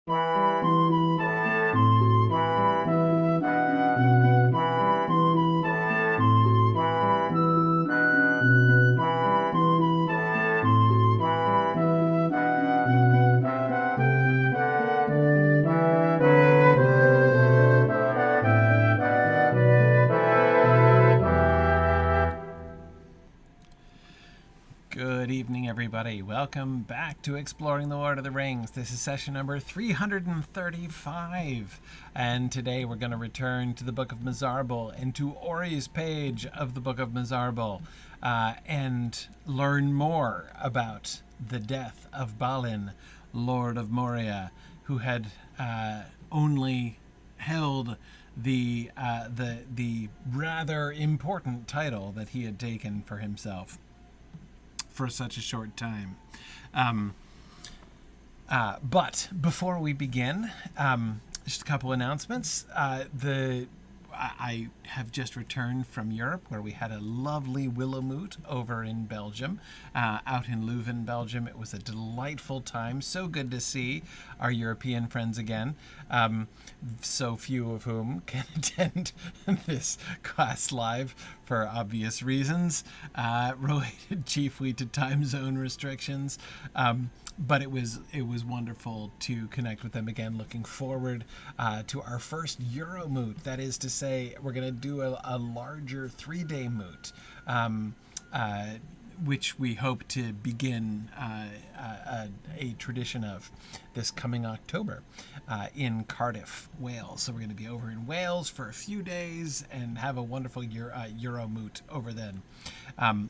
Good evening, everybody. Welcome back to Exploring the Lord of the Rings. This is session number 335, and today we're going to return to the Book of Mizarble and to Ori's page of the Book of Mizarble and learn more about the death of Balin, Lord of Moria, who had only held the rather important title that he had taken for himself for such a short time. But before we begin, just a couple announcements. I have just returned from Europe, where we had a lovely Westmoot over in Belgium, out in Leuven, Belgium. It was a delightful time. So good to see our European friends again, so few of whom can attend this class live for obvious reasons, related chiefly to time zone restrictions. But it was wonderful to connect with them again. Looking forward to our first Euromoot. That is to say, we're going to do a larger 3-day moot, which we hope to begin a tradition of this coming October in Cardiff, Wales. So we're going to be over in Wales for a few days and have a wonderful Euromoot over then.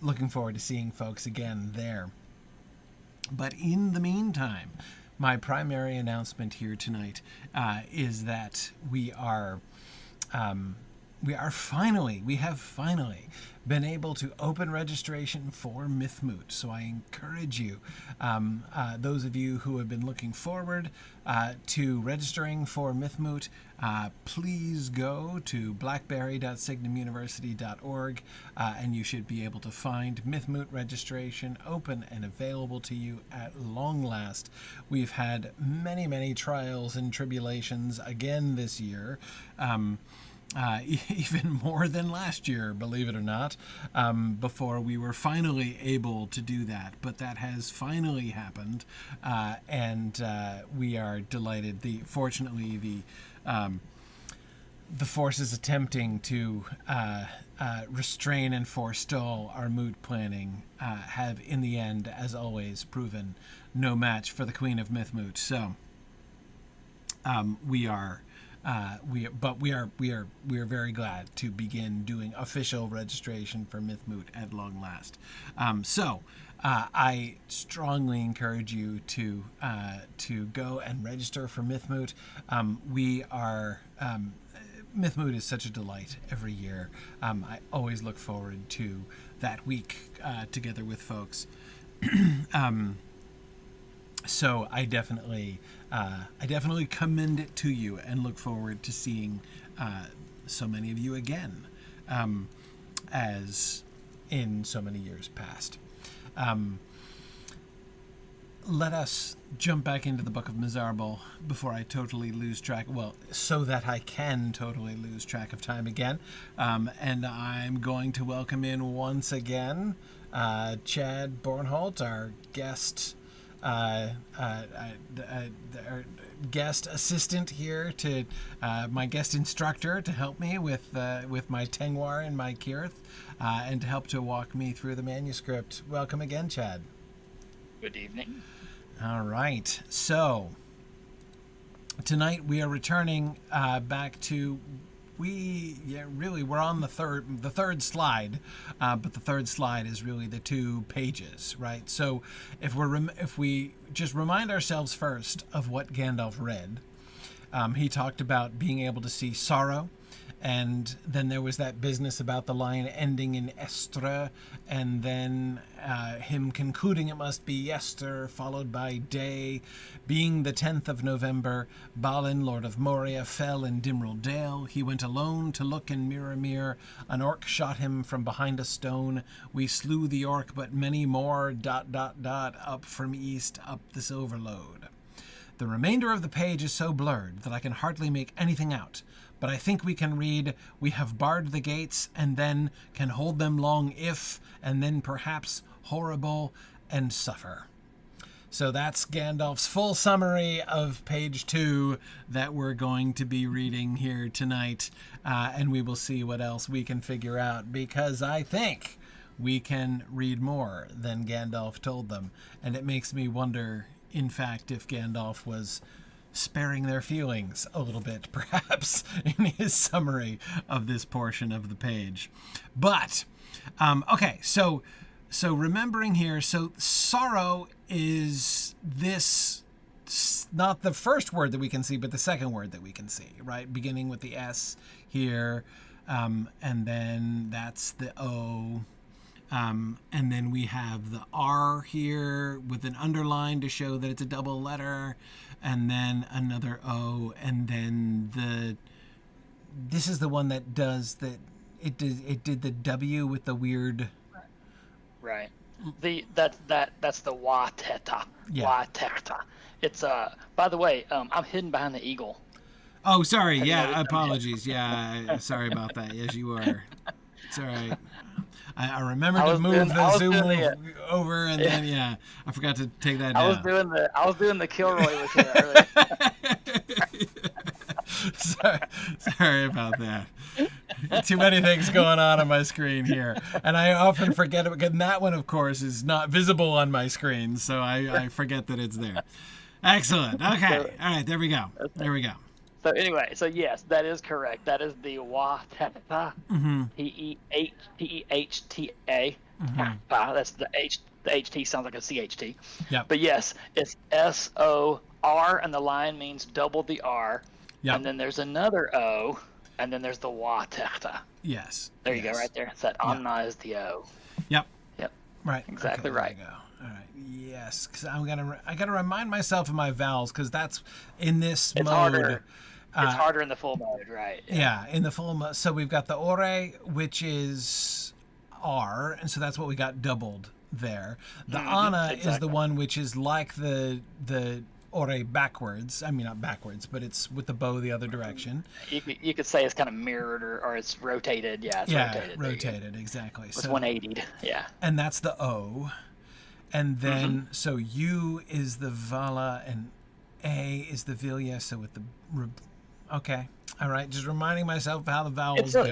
Looking forward to seeing folks again there. But in the meantime, my primary announcement here tonight is that we have finally been able to open registration for Mythmoot. So I encourage you, those of you who have been looking forward to registering for Mythmoot, please go to blackberry.signumuniversity.org and you should be able to find Mythmoot registration open and available to you at long last. We've had many trials and tribulations again this year. Even more than last year, believe it or not, before we were finally able to do that. But that has finally happened, and we are delighted. Fortunately, the forces attempting to restrain and forestall our moot planning have, in the end, as always, proven no match for the Queen of Mythmoot. So we are very glad to begin doing official registration for Mythmoot at long last. So I strongly encourage you to go and register for Mythmoot. Mythmoot is such a delight every year. I always look forward to that week together with folks. So I definitely commend it to you and look forward to seeing so many of you again, as in so many years past. Let us jump back into the Book of Mizarble before I totally lose track. Well, so that I can totally lose track of time again. And I'm going to welcome in once again Chad Bornholt, our guest guest assistant here, to my guest instructor, to help me with my Tengwar and my Kirith, and to help to walk me through the manuscript. Welcome again, Chad. Good evening. All right. So tonight we are returning back to. We're on the third slide, but the third slide is really the 2 pages, right? So if we just remind ourselves first of what Gandalf read, he talked about being able to see sorrow, and then there was that business about the line ending in estra, and then him concluding it must be yester, followed by day. Being the 10th of November, Balin, Lord of Moria, fell in Dimril Dale. He went alone to look in Mirror. An orc shot him from behind a stone. We slew the orc, but many more, ... up from east, up the Silverlode. The remainder of the page is so blurred that I can hardly make anything out. But I think we can read, we have barred the gates and then can hold them long if, and then perhaps horrible and suffer. So that's Gandalf's full summary of page 2 that we're going to be reading here tonight. And we will see what else we can figure out, because I think we can read more than Gandalf told them. And it makes me wonder, in fact, if Gandalf was sparing their feelings a little bit, perhaps, in his summary of this portion of the page. But, okay, so remembering here, so sorrow is this, not the first word that we can see, but the second word that we can see, right? Beginning with the S here, and then that's the O, and then we have the R here with an underline to show that it's a double letter, and then another O, and then this is the one that does that, it did the W with the weird... Right. That's the wa teta. Yeah. Wa teta. It's by the way, I'm hidden behind the eagle. Oh, sorry. Yeah, apologies. Yeah, sorry about that. Yes, you are. It's all right. I remember to move the zoom over, and then yeah, I forgot to take that down. I was doing the Kilroy with you earlier. Sorry about that. Too many things going on my screen here, and I often forget it. And that one, of course, is not visible on my screen, so I forget that it's there. Excellent. Okay. All right. There we go. There we go. So anyway, so yes, that is correct. That is the wa teta. P-E-H-T-A. That's the H. The HT sounds like a CHT. Yeah. But yes, it's S-O-R, and the line means double the R. Yep. And then there's another O, and then there's the wa teta. Yes. There you go, right there. So that Anna is the O. Yep. Yep. Right. Exactly right. There you go. All right. Yes, because I gotta remind myself of my vowels, because that's in this mode. Harder. It's harder in the full mode, right? Yeah, in the full mode. So we've got the ore, which is R, and so that's what we got doubled there. The Anna is the one which is like the ore backwards. I mean, not backwards, but it's with the bow the other direction. You could say it's kind of mirrored or it's rotated. Yeah, it's rotated, exactly. It's 180'd, yeah. And that's the O. And then, so U is the Vala and A is the Vilya. So with the... Okay. All right. Just reminding myself how the vowels go.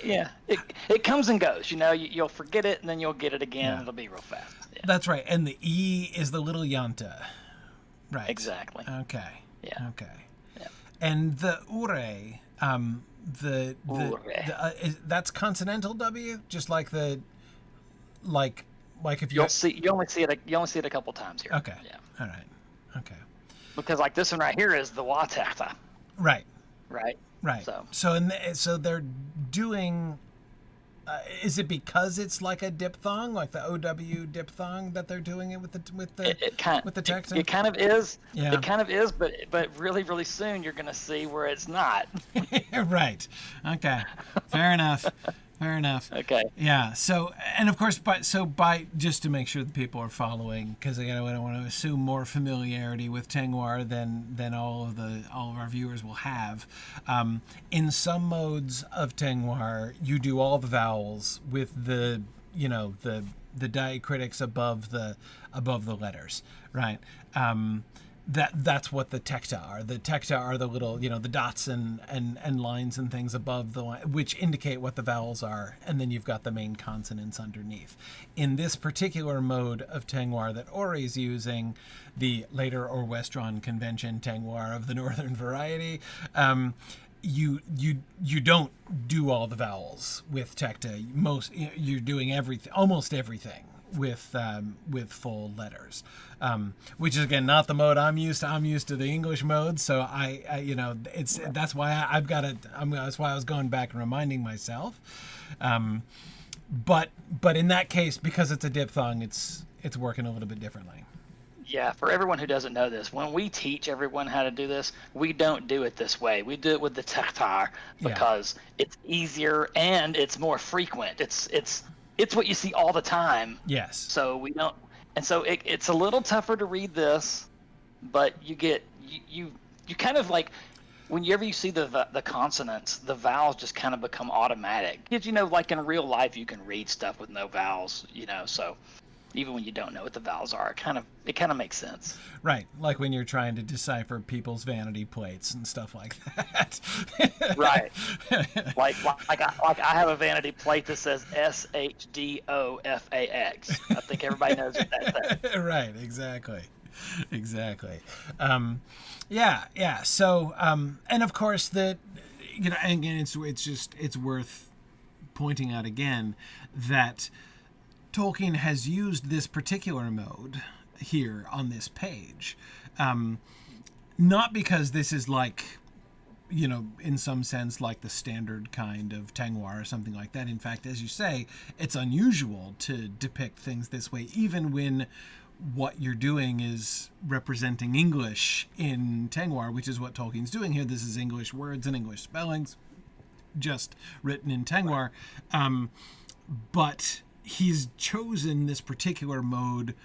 It comes and goes. You know, you'll forget it and then you'll get it again. And it'll be real fast. Yeah. That's right. And the E is the little Yanta. Right. Exactly. Okay. Yeah. Okay. Yeah. And the Ure, that's consonantal W, just like the, like if you only see it a couple times here. Okay. Yeah. All right. Okay. Because like this one right here is the wa teta. Right. Right. Right. So they're doing. Is it because it's like a diphthong, like the OW diphthong, that they're doing it with the text? It kind of is. Yeah. It kind of is, but really, really soon you're going to see where it's not. Right. Okay. Fair enough. Fair enough. Okay. Yeah. So, and of course, by just to make sure that people are following, because again, I don't want to assume more familiarity with Tengwar than all of our viewers will have. In some modes of Tengwar, you do all the vowels with the diacritics above the letters, right? That's what the tecta are. The tecta are the little, the dots and lines and things above the line, which indicate what the vowels are, and then you've got the main consonants underneath. In this particular mode of Tengwar that Ori is using, the later Orwestron convention Tengwar of the northern variety, you don't do all the vowels with tecta. You're doing almost everything with full letters, which is again not the mode I'm used to. I'm used to the English mode, so that's why that's why I was going back and reminding myself. But in that case, because it's a diphthong, it's working a little bit differently. Yeah, for everyone who doesn't know this, when we teach everyone how to do this, we don't do it this way. We do it with the tectar because it's easier and it's more frequent. It's what you see all the time. Yes. So we don't, and so it's a little tougher to read this, but you get you kind of like whenever you see the consonants, the vowels just kind of become automatic. Because like in real life, you can read stuff with no vowels. So even when you don't know what the vowels are, it kind of makes sense. Right, like when you're trying to decipher people's vanity plates and stuff like that. Right. Like I have a vanity plate that says SHDOFAX. I think everybody knows what that says. Right, exactly. Yeah. So, and of course and again, it's worth pointing out again that Tolkien has used this particular mode here on this page, not because this is like, in some sense like the standard kind of Tengwar or something like that. In fact, as you say, it's unusual to depict things this way, even when what you're doing is representing English in Tengwar, which is what Tolkien's doing here. This is English words and English spellings, just written in Tengwar. But he's chosen this particular mode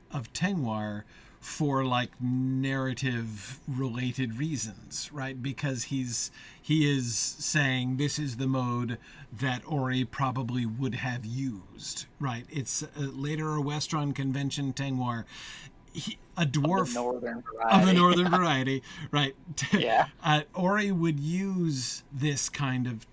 of Tengwar for like narrative related reasons, right? Because he is saying this is the mode that Ori probably would have used, right? It's later a Westron convention Tengwar, a dwarf of the northern variety, right? Yeah. Ori would use this kind of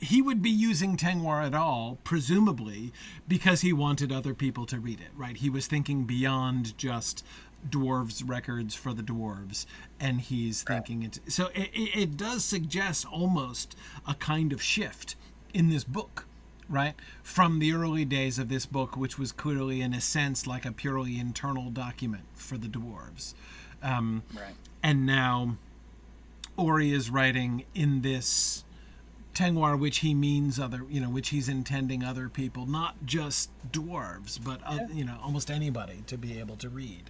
he would be using Tengwar at all, presumably, because he wanted other people to read it, right? He was thinking beyond just dwarves' records for the dwarves, and he's thinking it. So it does suggest almost a kind of shift in this book, right? From the early days of this book, which was clearly, in a sense, like a purely internal document for the dwarves. Right. And now Ori is writing in this Tengwar, which he means which he's intending other people, not just dwarves, but almost anybody to be able to read,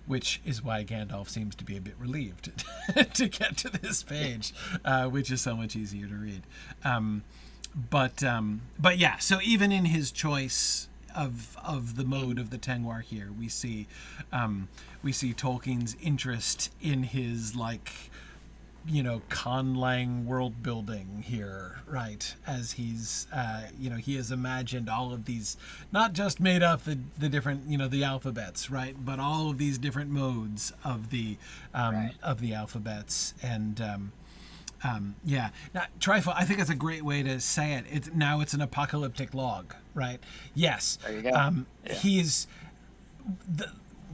which is why Gandalf seems to be a bit relieved to get to this page, which is so much easier to read. But yeah, so even in his choice of the mode of the Tengwar here, we see Tolkien's interest in his conlang world building here, right? As he's, he has imagined all of these, not just made up the different, the alphabets, right? But all of these different modes of the alphabets. And, yeah. Now, Trifle, I think that's a great way to say it. It's an apocalyptic log, right? Yes. There you go. He's,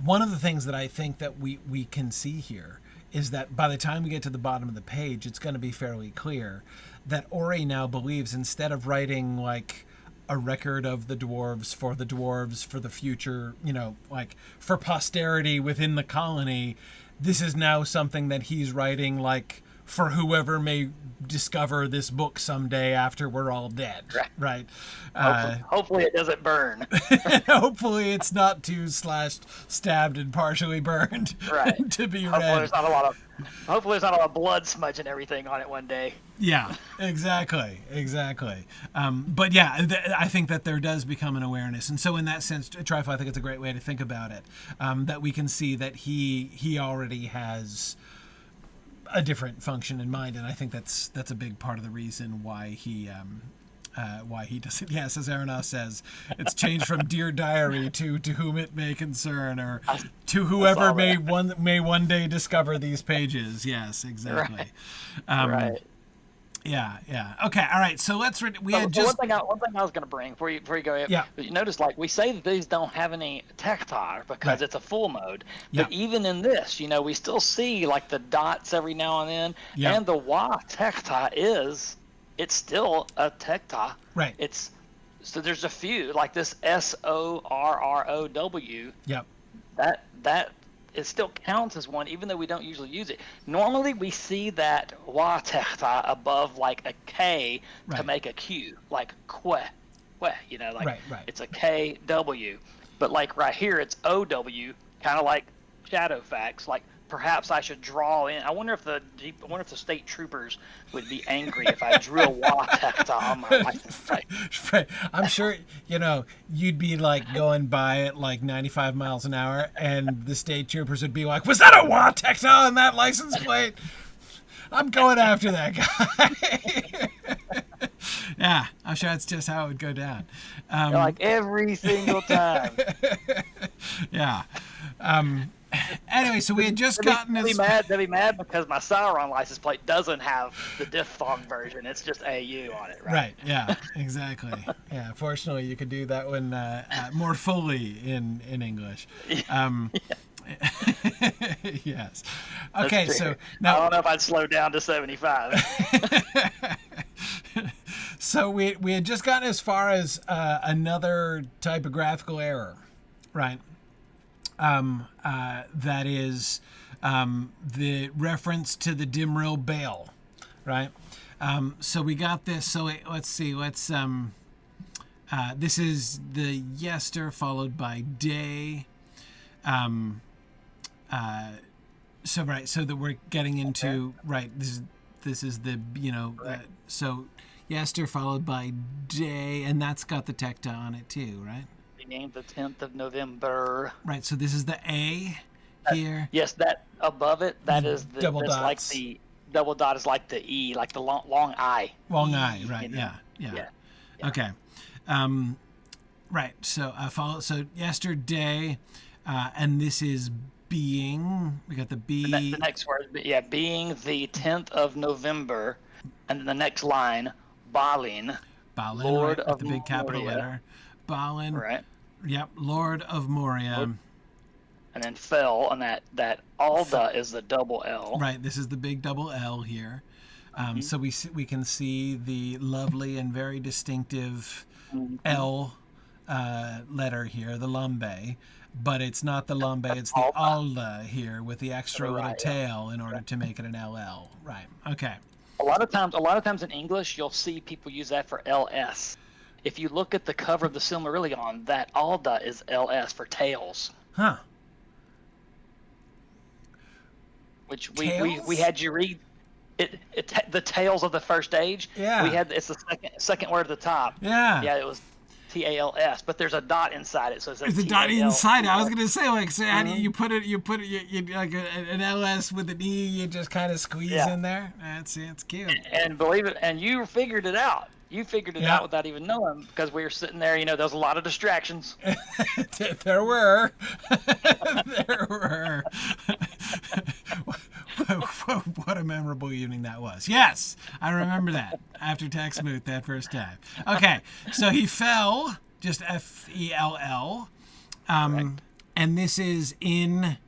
one of the things that I think that we can see here is that by the time we get to the bottom of the page, it's going to be fairly clear that Ori now believes, instead of writing like a record of the dwarves for the future, for posterity within the colony, this is now something that he's writing like for whoever may discover this book someday after we're all dead, right? Hopefully it doesn't burn. Hopefully it's not too slashed, stabbed, and partially burned, right? To be hopefully read. Hopefully there's not a lot of blood smudging everything on it one day. Yeah, exactly. But yeah, I think that there does become an awareness, and so in that sense, Trifle, I think it's a great way to think about it. That we can see that he already has a different function in mind, and I think that's a big part of the reason why he does it. Yes, as Aranos says, it's changed from Dear Diary to whom it may concern, or to whoever may one day discover these pages. Yes, exactly. Right. Yeah. Okay. All right. So let's read. One thing I was going to bring before you go. Yeah. You notice, we say that these don't have any tektar because it's a full mode. Yeah. But even in this, we still see the dots every now and then. Yeah. And the wa tektar it's still a tektar. Right. So there's a few like this SORROW. Yep. That it still counts as one, even though we don't usually use it. Normally, we see that wa tekta above a K to make a Q, like kwe, it's a KW. But right here, it's OW, kind of like Shadowfax, like perhaps I should draw in. I wonder if the state troopers would be angry if I drew a wa tecta on my license plate. I'm sure, you'd be like going by at like 95 miles an hour, and the state troopers would be like, "Was that a wa tecta on that license plate? I'm going after that guy." Yeah, I'm sure that's just how it would go down. Like every single time. Yeah. Anyway, so we had just gotten this. They'll be mad because my Sauron license plate doesn't have the diphthong version. It's just AU on it, right? Right. Yeah. Exactly. Yeah. Fortunately, you could do that one more fully in English. Yes. Okay. So now I don't know if I'd slow down to 75. So we had just gotten as far as another typographical error, right? That is the reference to the Dimril Bale, right? So we got this. So let's see. This is the yester followed by day. So that we're getting into right. This is the so yester followed by day, and that's got the tecta on it too, right? Named the 10th of November. Right, so this is the A here. Yes, that above it, that is the double dots. Like the double dot is like the E, like the long I. Long I, right? Yeah. Okay. Right. So follow. So yesterday, and this is being. We got the B. The next word, being the 10th of November, and then the next line, Balin, Lord of the big capital Moria. letter. Balin. Right. Yep, Lord of Moria. And then fell, and that Alda is the double L. Right, this is the big double L here. So we can see the lovely and very distinctive L letter here, the lambe, but it's not the lambe, it's the Alda here with the extra little tail in order to make it an LL. Right. Okay. A lot of times in English, you'll see people use that for LS. If you look at the cover of the Silmarillion, that Alda is LS for tails. Huh. Which we had you read it the Tales of the First Age. Yeah. It's the second word at the top. Yeah. Yeah, it was TALS, but there's a dot inside it, so it says there's a dot inside it. I was gonna say, like, so how do you put it like an LS with an E, you just kind of squeeze in there. That's cute. And believe it, and you figured it out. You figured it out without even knowing, because we were sitting there. There was a lot of distractions. There were. There were. What a memorable evening that was. Yes, I remember that after Teksmoot that first time. Okay, so he fell, just Fell. And this is in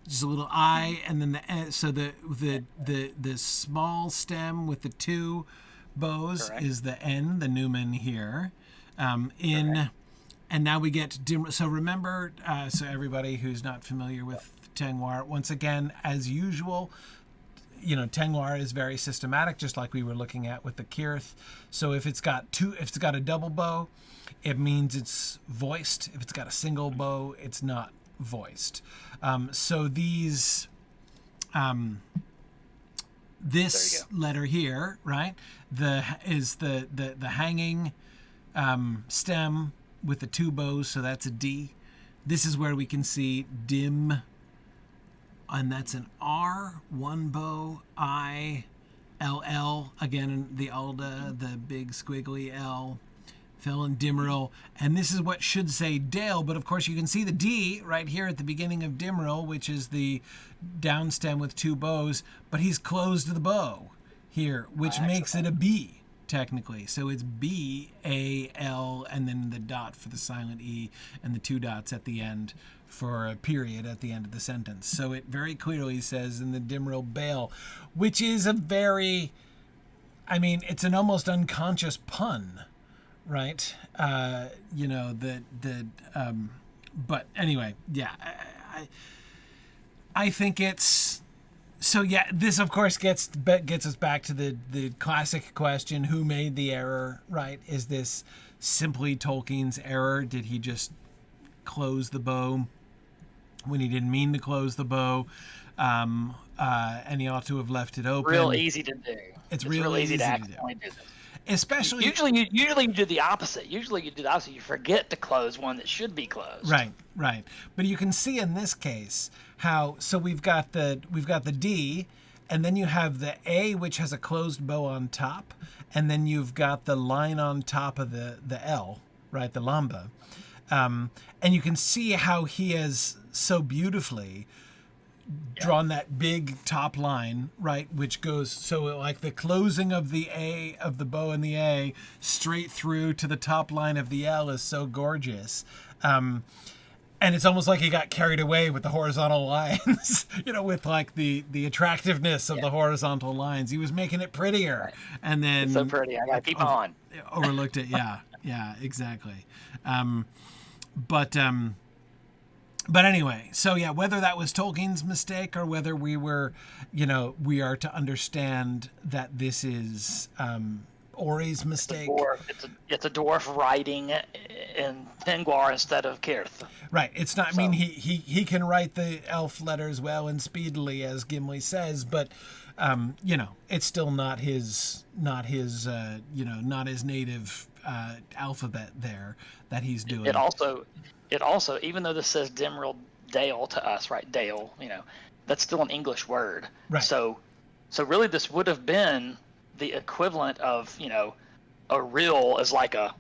just a little I, and then the small stem with the two bows is the N, the Newman here. And now we get so remember, so everybody who's not familiar with Tengwar, once again, as usual, Tengwar is very systematic, just like we were looking at with the Kirth. So if it's got a double bow, it means it's voiced. If it's got a single bow, it's not voiced. So these, this letter here, right, is the hanging stem with the two bows, so that's a D. This is where we can see dim, and that's an R, one bow, I, LL, again, the Alda, the big squiggly L, Fell and Dimril, and this is what should say Dale, but of course you can see the D right here at the beginning of Dimril, which is the down stem with two bows, but he's closed the bow here, which makes it a B, technically. So it's B-A-L, and then the dot for the silent E, and the two dots at the end for a period at the end of the sentence. So it very clearly says in the Dimril Bale, which is a very, it's an almost unconscious pun, right? But anyway, yeah, I think it's, so yeah, this of course gets us back to the classic question, who made the error, right? Is this simply Tolkien's error? Did he just close the bow when he didn't mean to close the bow? and he ought to have left it open. Real easy to do. It's real easy to to accidentally do this. Especially usually you do the opposite. Usually you do the opposite. You forget to close one that should be closed. Right. But you can see in this case how we've got the D, and then you have the A, which has a closed bow on top, and then you've got the line on top of the L, right, the lamba, and you can see how he has so beautifully drawn that big top line, right, which goes like the closing of the A, of the bow and the A, straight through to the top line of the L is so gorgeous. And it's almost like he got carried away with the horizontal lines, with like the attractiveness of the horizontal lines. He was making it prettier, and then it's so pretty. I gotta keep on. Overlooked it. Yeah, exactly. But anyway, so yeah, whether that was Tolkien's mistake or whether we are to understand that this is Ori's mistake. It's a dwarf writing in Tengwar instead of Cirth. Right. It's not. So. I mean, he can write the elf letters well and speedily, as Gimli says, but it's still not his native alphabet there that he's doing. It also, even though this says Dimril Dale to us, right? Dale, that's still an English word. Right. So really, this would have been the equivalent of a rill is like a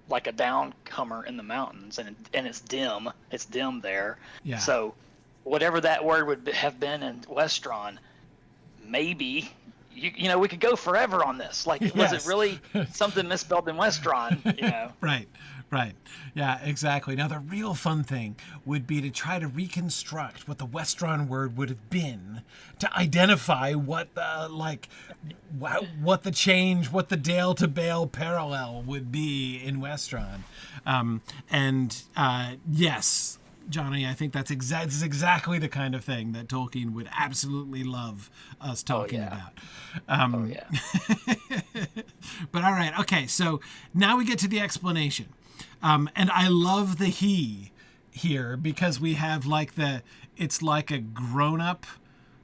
downcomer in the mountains, and it's dim there. Yeah. So whatever that word would have been in Westron, maybe we could go forever on this. Like, yes. Was it really something misspelled in Westron? Right. Yeah, exactly. Now, the real fun thing would be to try to reconstruct what the Westron word would have been to identify what the change, what the Dale to Bale parallel would be in Westron. Yes, Johnny, I think this is exactly the kind of thing that Tolkien would absolutely love us talking about. But all right, okay, so now we get to the explanation. And I love the he here because we have it's like a grown-up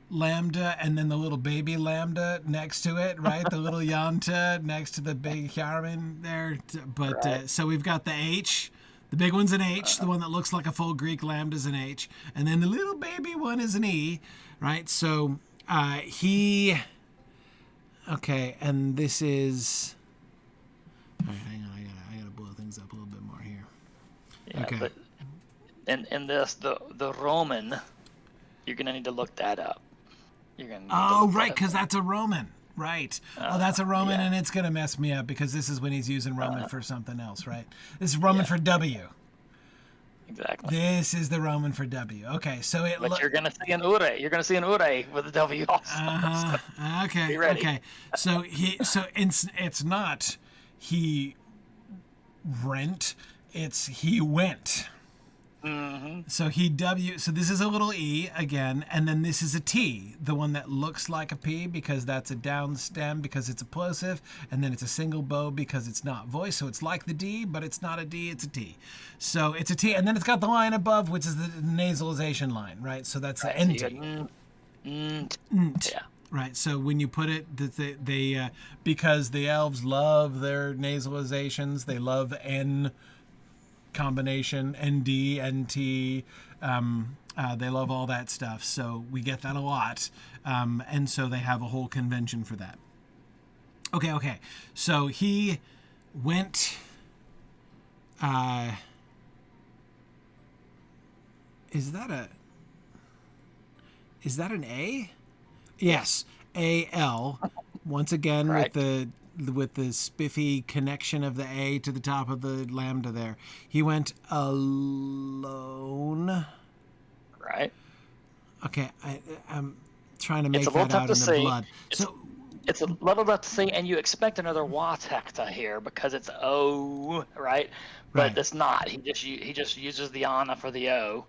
lambda and then the little baby lambda next to it, right? The little yanta next to the big Hjarmen there. But right. So we've got the H. The big one's an H. The one that looks like a full Greek lambda is an H. And then the little baby one is an E, right? So he... Okay, and this is... All right, hang on. I gotta blow things up a little bit more here. Yeah, okay. But in this, the Roman, you're gonna need to look that up. Right, because that's a Roman. Right. That's a Roman, and it's gonna mess me up because this is when he's using Roman for something else, right? This is Roman for W. Exactly. This is the Roman for W. Okay, so But you're gonna see an ure. You're gonna see an ure with a W also. Okay. Be ready. Okay. So it's not he rent. It's he went. Mm-hmm. So this is a little E again, and then this is a T, the one that looks like a P because that's a down stem because it's a plosive, and then it's a single bow because it's not voice, so it's like the D, but it's not a D, it's a T. So it's a T, and then it's got the line above, which is the nasalization line, right? So that's the NT. Yeah. Right, so when you put it, they because the elves love their nasalizations, they love N combination, ND, NT, they love all that stuff, so we get that a lot, and so they have a whole convention for that. Okay, so he went, is that an A? Yes, A-L, once again with the spiffy connection of the A to the top of the lambda there. He went alone. Right. Okay, I'm trying to make that out in the blood. It's a little tough to see, and you expect another watekta here because it's O, right? But it's not. He just uses the ana for the O,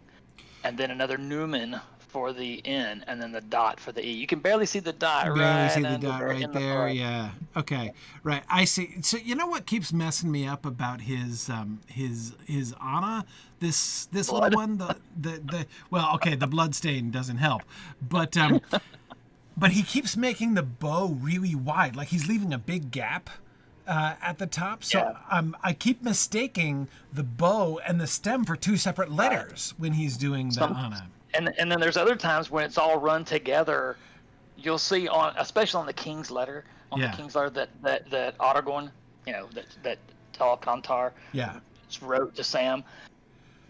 and then another numen for the N and then the dot for the E. You can barely see the dot Barely right see the under dot there right in the there. front. Yeah. Okay. Right. I see. So you know what keeps messing me up about his Anna? This little Blood. one. The well. Okay. The blood stain doesn't help, but but he keeps making the bow really wide. Like he's leaving a big gap. At the top, so Yeah. I keep mistaking the bow and the stem for two separate letters when he's doing the Anna. And then there's other times when it's all run together. You'll see especially on the King's letter, Yeah. the King's letter that Aragorn, that Telecontar Yeah. wrote to Sam.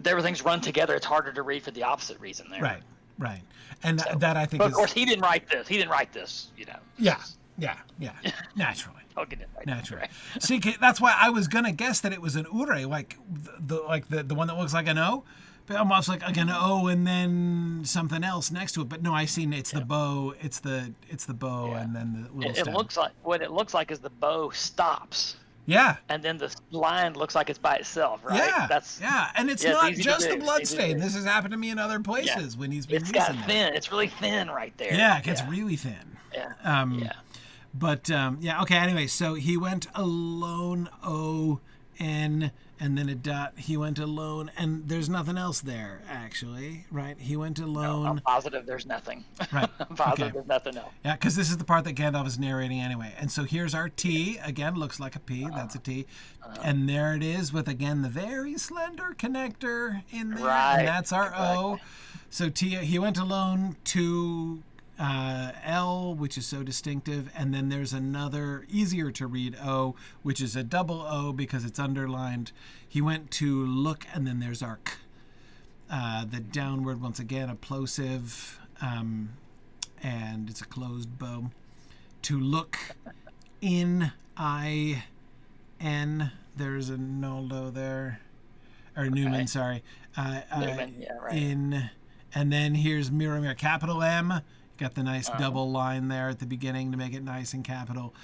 Everything's run together. It's harder to read for the opposite reason there. Right. Right. And So, that I think but is. of course, he didn't write this. He didn't write this. Yeah. Yeah. Yeah. Naturally. I'll get it right. Naturally. Right. See, that's why I was gonna guess that it was an ure, like the one that looks like an O, but almost like an O and then something else next to it. But no, I seen it's the bow. It's the bow Yeah. and then the little It stem. looks like what it looks like is the bow stops, Yeah. and then the line looks like it's by itself, right? Yeah, and it's yeah, it's not easy to just the do. blood It's easy to stain. do. This has happened to me in other places when he's been It's using got that. thin. It's really thin right there. Yeah, it gets really thin. Yeah. Yeah. But yeah, okay. Anyway, so he went alone, O N, and then a dot. He went alone, and there's nothing else there actually, right? He went No, alone. I'm positive there's nothing. Right. I'm positive Okay. there's nothing else. Yeah, because this is the part that Gandalf is narrating anyway. And so here's our T. Again, looks like a P. That's a T. And there it is with, again, the very slender connector in there. Right. And that's our O. Exactly. So T, he went alone to L, which is so distinctive. And then there's another easier to read O, which is a double O because it's underlined. He went to look, and then there's our K. The downward, once again, a plosive. And it's a closed bow. To look in I-N. There's a Noldo there. Or Newman, sorry. Newman, yeah, right. In, and then here's Mirror, capital M. Got the nice double line there at the beginning to make it nice and capital.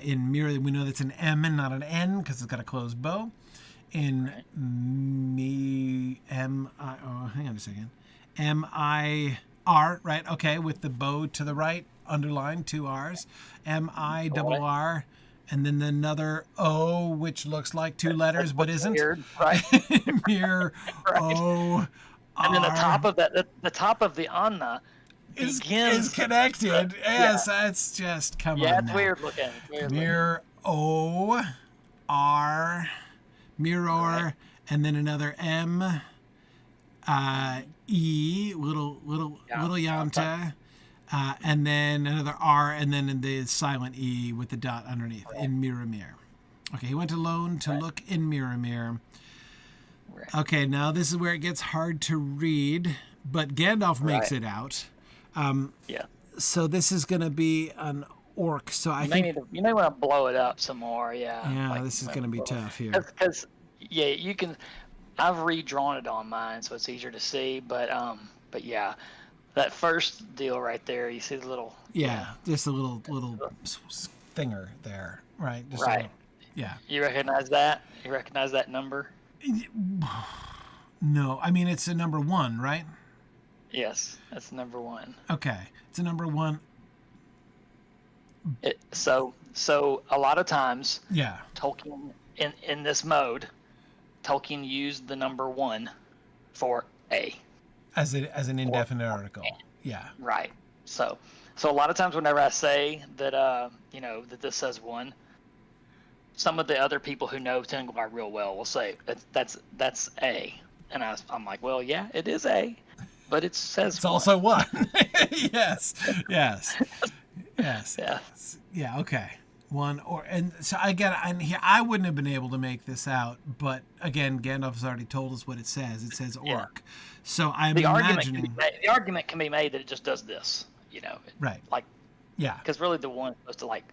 In Mirror, we know that's an M and not an N because it's got a closed bow. In M-I, oh, hang on a second. M-I-R, right? Okay, with the bow to the right, underlined, two R's. M-I-double-R, and then another O, which looks like two letters, but isn't. Weird, right? Mirror, Right. O, And then the R top of the top of the Anna is begins. connected. Yes, that's just, come Yeah, on it's now. weird looking. It's weird looking. Mirror, O, R, mirror, Right. and then another M, E, little yanta, and then another R, and then the silent E with the dot underneath in Mirror. Okay, he went alone to look in Mirror. Right. Okay, now this is where it gets hard to read, but Gandalf makes Right. it out. Yeah. So this is going to be an orc. So I You may, think, you may want to blow it up some more. Yeah. yeah, this is going to be tough here. Because yeah, you can. I've redrawn it on mine, so it's easier to see. But yeah, that first deal right there, you see the little. Yeah, just a little thinger there, right? Just a Right. little- yeah. You recognize that? You recognize that number? No, I mean it's a number 1, right? Yes, that's number 1. Okay, it's a number 1. So a lot of times, Yeah. Tolkien in this mode, Tolkien used the number 1 for A. As an indefinite article. Yeah. Right. So a lot of times whenever I say that that this says 1, some of the other people who know Tengwar real well will say that's A, and I'm like, well, yeah, it is A, but it says It's 1. also 1. Yes. Yeah. Yeah. Okay. 1 or, and so again, I wouldn't have been able to make this out, but again, Gandalf has already told us what it says. It says orc. So I'm The imagining. argument can be made that it just does this, Right. like, Yeah. because really the 1 is supposed to like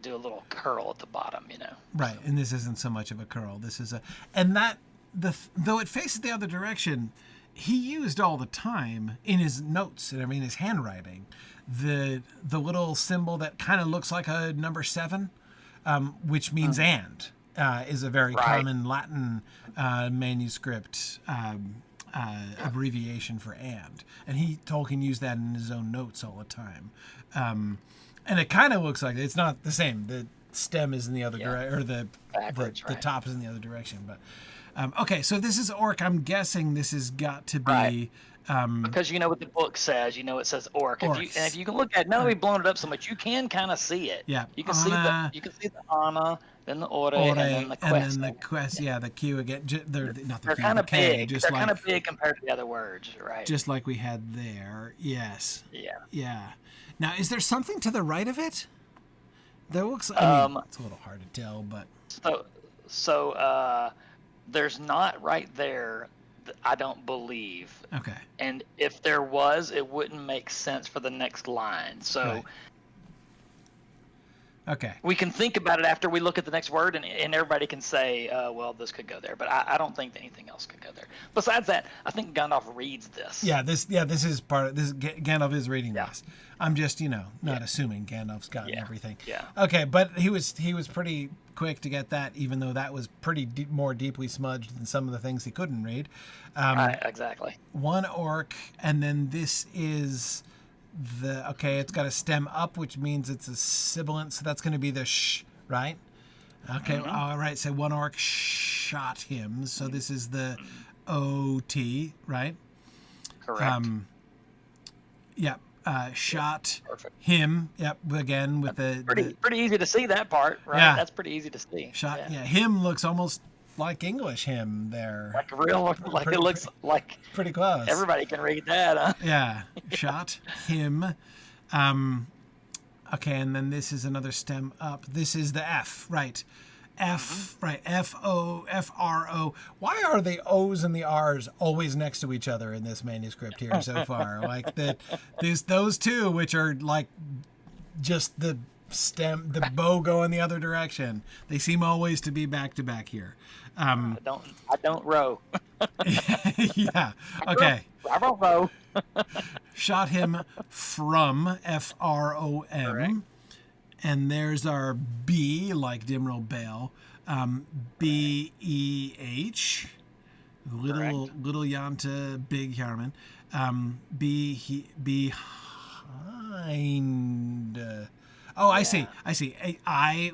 do a little curl at the bottom, Right, and this isn't so much of a curl. This is and that though it faces the other direction, he used all the time in his notes and his handwriting, the little symbol that kind of looks like a number 7, which means and, is a very Right. common Latin manuscript abbreviation for and Tolkien used that in his own notes all the time, and it kind of looks like it's not the same. The stem is in the other direction, or the top is in the other direction. But okay, so this is orc. I'm guessing this has got to be because you know what the book says. You know it says orc. If you can look at it, now we've blown it up so much, you can kind of see it. Yeah, you can see the Anna, then the ore, and then the quest. And then the quest. Yeah, the Q again. They're kind of big. They're kind of big compared to the other words, right? Just like we had there. Yes. Yeah. Yeah. Now, is there something to the right of it? There looks. I mean, it's a little hard to tell, but. So there's not right there. I don't believe. Okay. And if there was, it wouldn't make sense for the next line. So. Right. Okay. We can think about it after we look at the next word, and everybody can say, well, this could go there. But I don't think anything else could go there. Besides that, I think Gandalf reads this. Yeah, this is part of this. Gandalf is reading this. I'm just, not assuming Gandalf's gotten everything. Yeah. Okay, but he was pretty quick to get that, even though that was pretty more deeply smudged than some of the things he couldn't read. Right, exactly. One orc, and then this is it's got a stem up, which means it's a sibilant, so that's going to be the sh, right? Okay, all right, so one orc shot him, so this is the OT, right? Correct. Shot Perfect. him, again with pretty easy to see that part, right? Yeah. That's pretty easy to see. Shot, him looks almost like English him there. Like it looks like pretty close. Everybody can read that, huh? Yeah. Shot him. Okay, and then this is another stem up. This is the F, right? F, right? F-O, F-R-O. Why are the O's and the R's always next to each other in this manuscript here so far? Like those two, which are like just the stem, the bow going the other direction. They seem always to be back to back here. I don't row. Yeah. Okay. I don't row. Shot him from F-R-O-M. Correct. And there's our B, like Dimril Bale. B-E-H. Little Yanta, big Yarman. Behind. I see.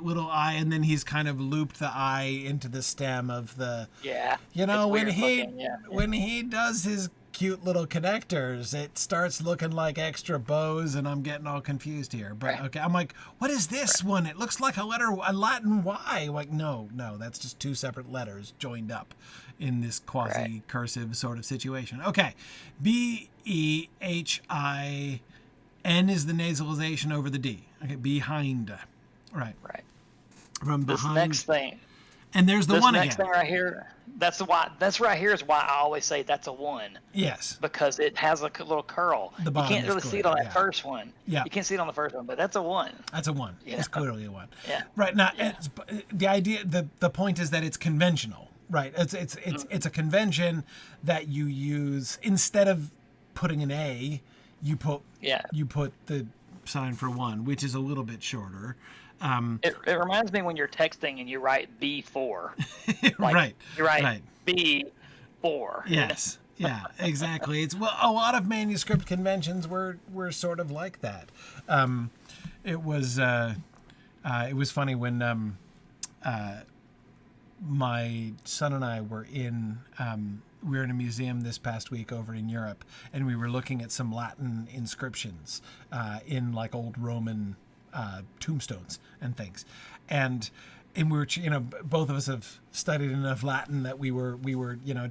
Little I, and then he's kind of looped the I into the stem of the. Yeah. When he does his cute little connectors, it starts looking like extra bows, and I'm getting all confused here. But okay, I'm like, what is this one? It looks like a Latin Y. Like, no, that's just two separate letters joined up in this quasi-cursive sort of situation. Okay, B-E-H-I. N is the nasalization over the D. Okay, behind. Right. From behind. This next thing. And there's the one again. This next thing right here, that's right here is why I always say that's a one. Yes. Because it has a little curl. You can't really see it on that first one. Yeah. You can't see it on the first one, but that's a one. That's a one. Yeah. It's clearly a one. Yeah. Right. Now, the idea, the point is that it's conventional. Right. It's a convention that you use instead of putting an A, you put the sign for one, which is a little bit shorter. It reminds me when you're texting and you write B4. Right. You write B4. Yes. Yeah, exactly. It's a lot of manuscript conventions were sort of like that. It was funny when my son and I were in a museum this past week over in Europe, and we were looking at some Latin inscriptions in like old Roman tombstones and things, and we were, both of us have studied enough Latin that we were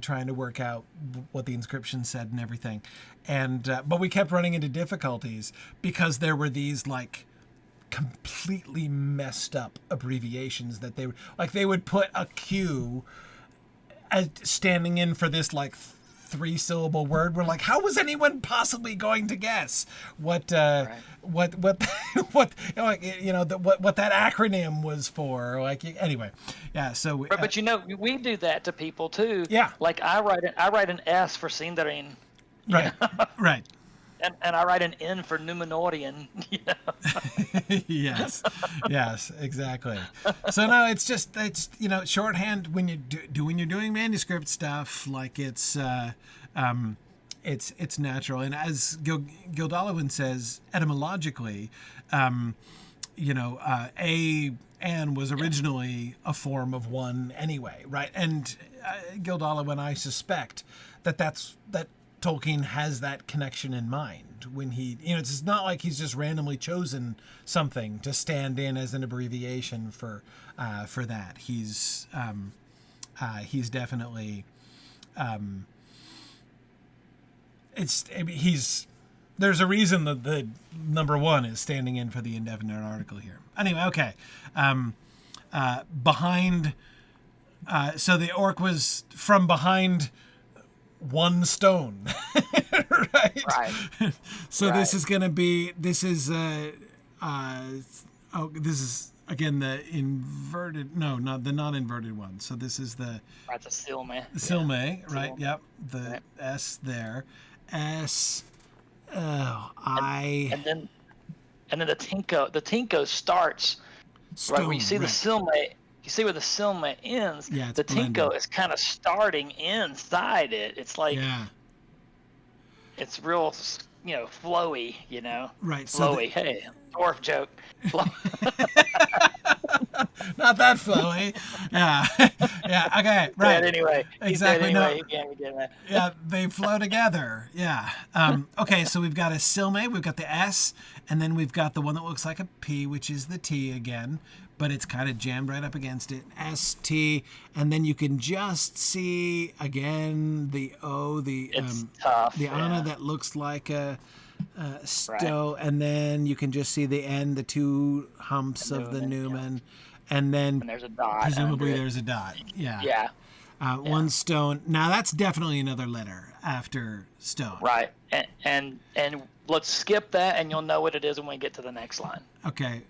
trying to work out what the inscription said and everything, and but we kept running into difficulties because there were these like completely messed up abbreviations that they would put a Q as standing in for this like 3-syllable word. We're like, how was anyone possibly going to guess what that acronym was for? Like, anyway, yeah. So, but we do that to people too. Yeah. Like I write an S for Sindarin. Right. Right. And I write an N for Numenorian. Yes, exactly. So no, it's shorthand when you're doing manuscript stuff. Like it's It's natural. And as Gildalwyn says, etymologically, An was originally a form of one anyway, right? And Gildalwyn, I suspect that Tolkien has that connection in mind when he, it's not like he's just randomly chosen something to stand in as an abbreviation for that. He's definitely, there's a reason that the number one is standing in for the indefinite article here. Anyway, okay. Behind, so the orc was from behind one stone, right? Right. So right. this is going to be, this is again the inverted, no, not the non-inverted one. So this is the, right, the Silme. Silme, yeah. right? Silme. Yep. The right. S there. S, and then the Tinko starts stone, right where you see the Silme. You see where the Silme ends. Yeah, the blended. Tinko is kind of starting inside it. It's like, it's real, flowy. Right. Flowy. Hey, dwarf joke. Not that flowy. Yeah. Yeah. Okay. Right. Anyway. Exactly. Anyway. Yeah. They flow together. Yeah. Okay. So we've got a Silme. We've got the S, and then we've got the one that looks like a P, which is the T again, but it's kind of jammed right up against it. ST, and then you can just see again the O, it's tough. the Anna that looks like a Stowe, and then you can just see the N, the two humps of the Newman, and then and there's a dot. presumably there's a dot. Yeah. Yeah. One stone. Now that's definitely another letter after stone. Right. And let's skip that, and you'll know what it is when we get to the next line. Okay.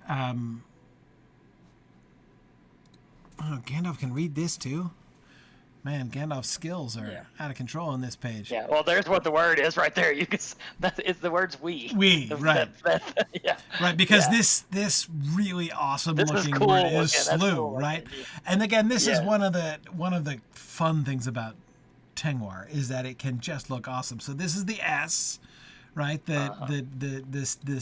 Gandalf can read this too. Man, Gandalf's skills are out of control on this page. Yeah, well, there's what the word is right there. You can, it's the word's we. We, right. Yeah. Right, because this really awesome looking cool word is looking. slew, Cool right? looking. And again, this is one of the fun things about Tengwar is that it can just look awesome. So this is the S, right? This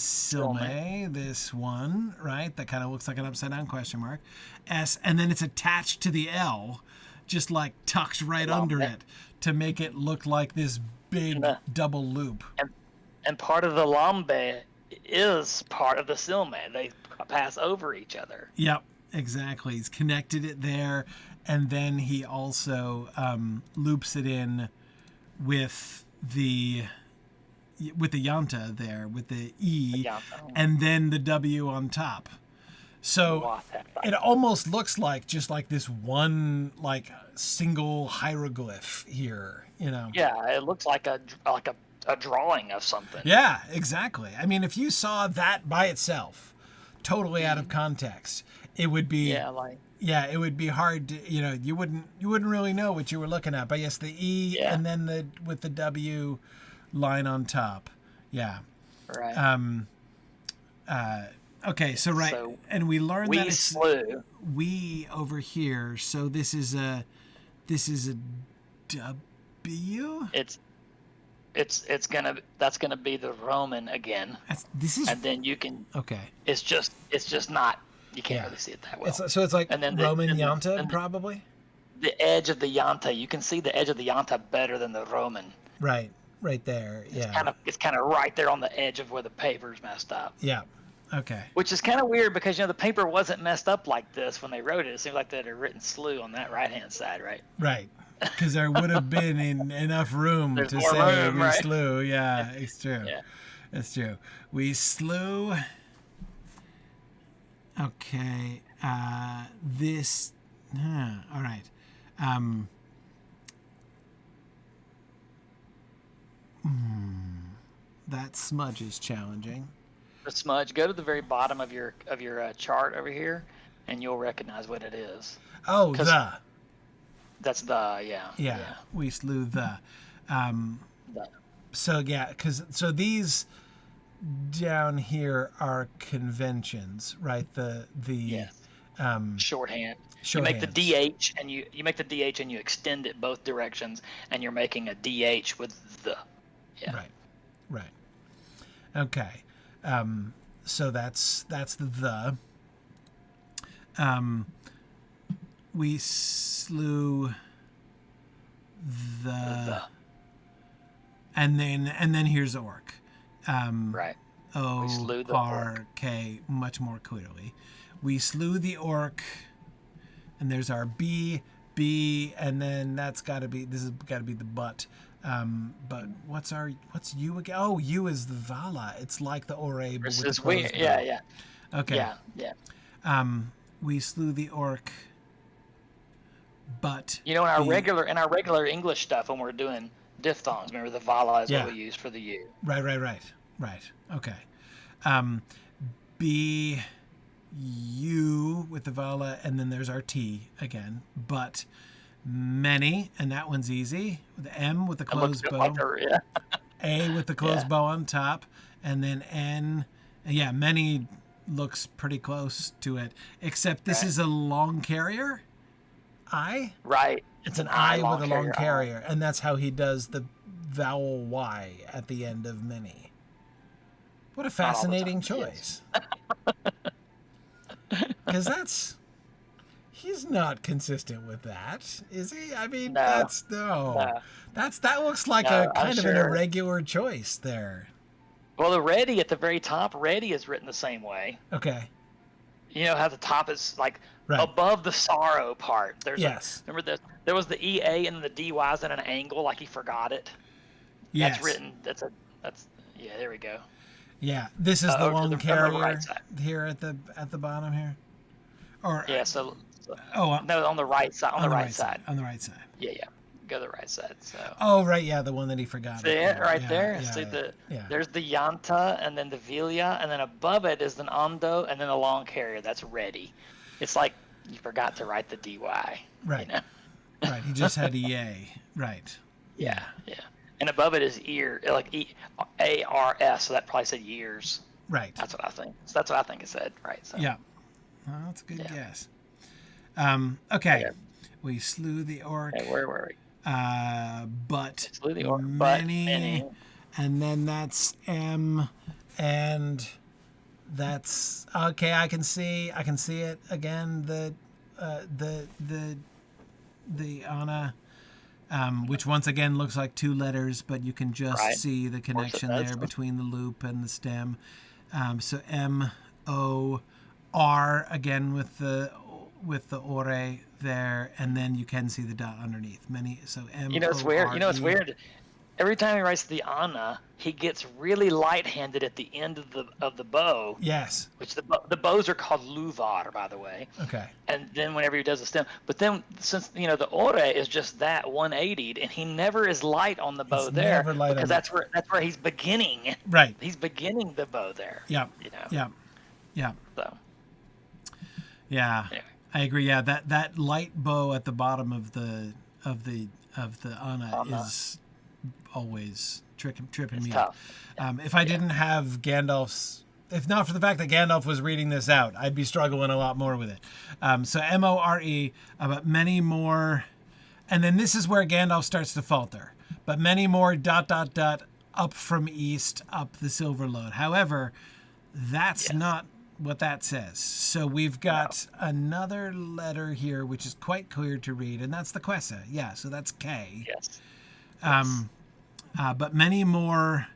Silme, this one, right? That kind of looks like an upside down question mark. S, and then it's attached to the L, just like tucked right under it to make it look like this big double loop. And part of the lambe is part of the Silme. They pass over each other. Yep, exactly. He's connected it there, and then he also loops it in with the yanta there, with the E, and then the W on top. So it almost looks like just like this one like single hieroglyph here, Yeah, it looks like a drawing of something. Yeah, exactly. I mean, if you saw that by itself, totally out of context, it would be it would be hard to, you wouldn't really know what you were looking at. But yes, the E and then with the W line on top. Yeah. Right. Okay, so and we learned that it's slew. We over here. So this is a W. That's gonna be the Roman again. And then you can. Okay. It's just not. You can't really see it that well. So it's like and then Roman yanta probably. The edge of the yanta, you can see the edge of the yanta better than the Roman. Right there. It's kind of right there on the edge of where the paper's messed up. Yeah. Okay. Which is kind of weird because the paper wasn't messed up like this when they wrote it. It seems like they'd have written slew on that right hand side, right? Right. Because there would have been enough room to say room, we right? slew. Yeah, it's true. Yeah. It's true. We slew. Okay. This. All right. That smudge is challenging. The smudge. Go to the very bottom of your chart over here, and you'll recognize what it is. Oh, the. That's the Yeah. We slew the. So so these down here are conventions, right? shorthand. You Shorthand. make the DH and you make the DH and you extend it both directions, and you're making a DH with the. Yeah. Right. Okay. So that's the. We slew the. And then here's orc. Right. We slew the O-R-K much more clearly. We slew the orc, and there's our B, and then this has got to be the butt. But what's U again? Oh, U is the vala. It's like the ore, but with the closed bow. Yeah. Okay. Yeah. We slew the orc, but in our regular English stuff when we're doing diphthongs, remember the vala is what we use for the U. Right. Okay. B, U with the vala, and then there's our T again. But many, and that one's easy. With M with the closed bow. A with the closed bow on top, and then N. Yeah, many looks pretty close to it, except this is a long carrier. I. Right. It's an I with a long carrier, and that's how he does the vowel Y at the end of many. What a fascinating choice. Because he's not consistent with that, is he? I mean, that looks like a kind of an irregular choice there. Well, the ready at the very top, ready is written the same way. Okay. How the top is like above the sorrow part. Remember there was the EA and the DY's at an angle, like he forgot it. Yes. That's written. There we go. Yeah, this is the long carrier right here at the bottom here. Or no, on the right side. On the right side. On the right side. Yeah. Go to the right side. So. Oh right, yeah, the one that he forgot. See it right there. Yeah, See there's the yanta, and then the vilya, and then above it is an ando, and then a long carrier. That's ready. It's like you forgot to write the dy. Right. Right. He just had EA. Right. Yeah. And above it is ear, like ARS, so that probably said years. Right. That's what I think. So that's what I think it said. Right. So. Yeah. Well, that's a good guess. Okay. Yeah. We slew the orc. Okay, where were we? But slew the orc, many, and then that's M, and that's okay. I can see it again. The Anna. Which once again looks like two letters, but you can just see the connection there between the loop and the stem. So M-O-R again with the ore there, and then you can see the dot underneath. So M. It's weird. It's weird. Every time he writes the Anna, he gets really light-handed at the end of the bow. Yes. Which the bows are called luvar, by the way. Okay. And then whenever he does the stem, but then since the ore is just that 180'd, and he never is light on the bow there because that's where he's beginning. Right. He's beginning the bow there. Yeah. Yeah. So. Yeah. Anyway. I agree. Yeah. That light bow at the bottom of the Anna is always tripping me up. If I didn't have Gandalf's, if not for the fact that Gandalf was reading this out, I'd be struggling a lot more with it. So M-O-R-E, but many more, and then this is where Gandalf starts to falter. But many more ... up from east, up the Silverlode. However, that's not what that says. So we've got another letter here, which is quite clear to read, and that's the Quessa. Yeah, so that's K. Yes. But many more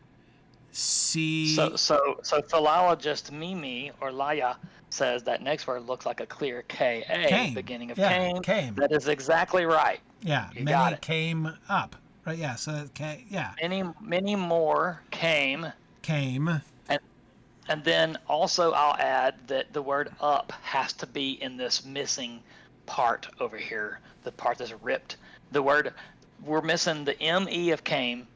C. So philologist Mimi or Laya says that next word looks like a clear K-A, beginning of came. That is exactly right. Yeah, many came up. Right, yeah, so that's K, yeah. Many more came. And then also I'll add that the word up has to be in this missing part over here, the part that's ripped. The word, we're missing the M-E of came,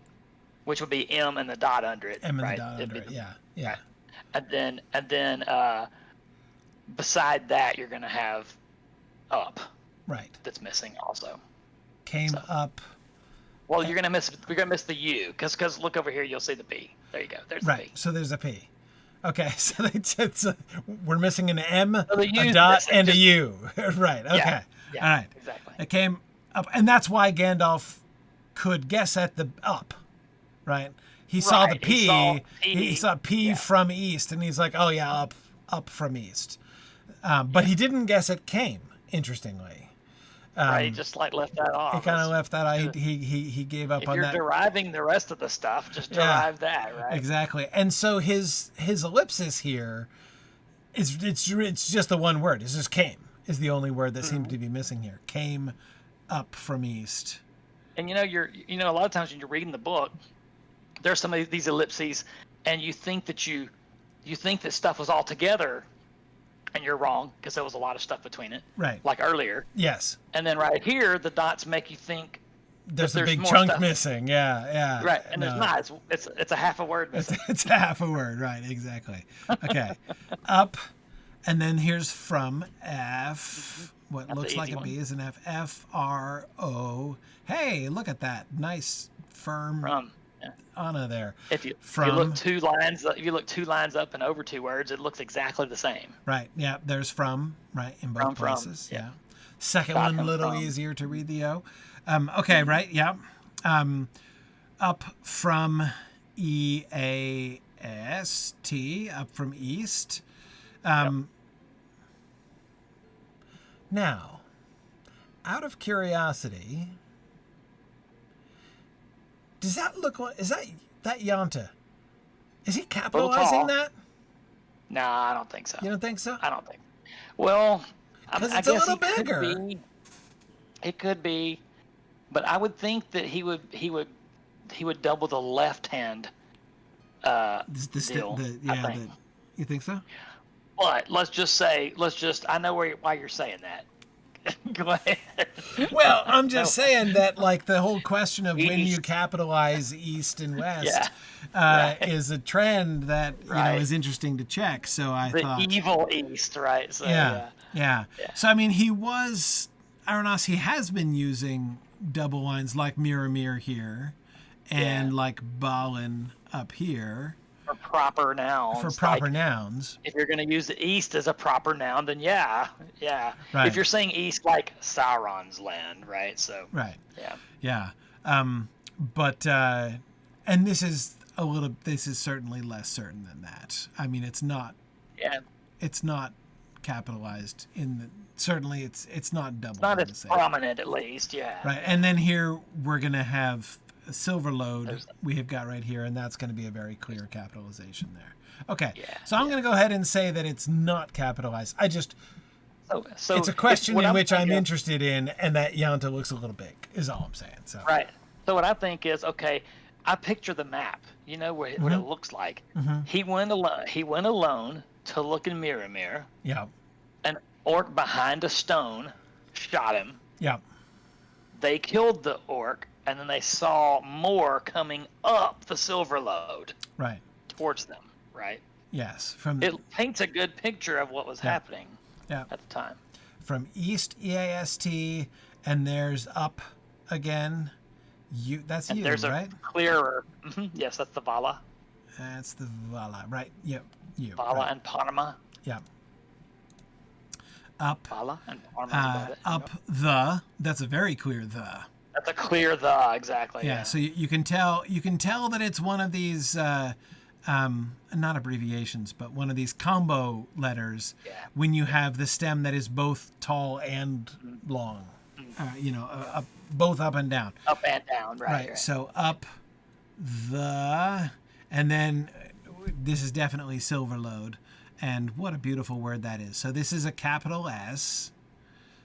which would be M and the dot under it. M and the dot under it, yeah. And then beside that, you're going to have up. Right. That's missing also. Came up. Well, you're gonna miss the U because look over here, you'll see the P. There you go. There's the P. So there's a P. Okay, so we're missing an M, So they a used dot, this and a just- U. Right, okay. Yeah, All right. exactly. It came up, and that's why Gandalf could guess at the up, right? He saw the Right, P. he saw He saw P yeah. from east, and he's like, oh, yeah, up from east. But he didn't guess it came, interestingly. Right, he just like left that off. He kind of left that out. He gave up If on you're that. deriving the rest of the stuff, just derive that, right? Exactly. And so his ellipsis here is it's just the one word. It's just came is the only word that seems to be missing here. Came up from east. And a lot of times when you're reading the book, there's some of these ellipses, and you think that stuff was all together, and you're wrong because there was a lot of stuff between it. Right. Like earlier. Yes. And then right here, the dots make you think There's a there's big more chunk stuff. missing. Yeah. Right, and there's not. It's a half a word missing. It's a half a word. Right. Exactly. Okay. Up, and then here's from F. What That's looks the like easy a B one. is an F. F-R-O. Hey, look at that. Nice, firm From. Anna there. If you From. look two lines up and over two words, it looks exactly the same. Right. Yeah. There's from. Right. In both From, places. yeah. Yeah. Second Got one a him little from. easier to read the O. Okay. Right. Yeah. Up from E-A-S-T. Up from east. Now, out of curiosity, does that look like, is that Yanta? Is he capitalizing tall. that? No, I don't think so. You don't think so? I don't think. Well, I 'Cause I it's a guess little he bigger. could be. It could be, but I would think that he would double the left hand deal. I think. You think so? But let's just I know why you're saying that. Go ahead. Well, I'm just saying that, like, the whole question of when you East. capitalize east and west Yeah. Right. is a trend that Right. is interesting to check. So I The thought, evil east, right? So, yeah. Yeah. So I mean, he has been using double lines like Miramir here, and Yeah. like Balin up here For proper nouns. for proper like, nouns. if you're going to use the east as a proper noun, then yeah. Right. If you're saying east, like Sauron's land, right? So Right. yeah. Yeah. But and this is certainly less certain than that. I mean, it's not capitalized in the, certainly it's not double. Not in the as same. prominent, at least. Yeah. Right. And then here we're going to have a Silverlode we have got right here, and that's going to be a very clear capitalization there. Okay. Yeah, So I'm going to go ahead and say that it's not capitalized. So It's a question what in I'm which I'm thinking- interested in, and that Yanta looks a little big, is all I'm saying. So Right. So what I think is, okay, I picture the map. You know what it looks like. He went alone. He went alone to look in Miramir. Yeah. An orc behind a stone shot him. Yeah. They killed the orc, and then they saw more coming up the Silverlode Right. towards them. Right. Yes. It paints a good picture of what was happening Yeah. at the time. From east, EAST, and there's up again. That's And you, there's right? a clearer. Yes, that's the Vala. That's the Vala, right? Yep. You. Vala right. and Panama. Yeah. Up. Vala and Panama is about it. Up the. That's a very clear the. That's a clear the, exactly. Yeah. So you can tell that it's one of these not abbreviations, but one of these combo letters. Yeah. When you have the stem that is both tall and long, both up and down. Up and down, right. So up the, and then this is definitely Silverlode, and what a beautiful word that is. So this is a capital S,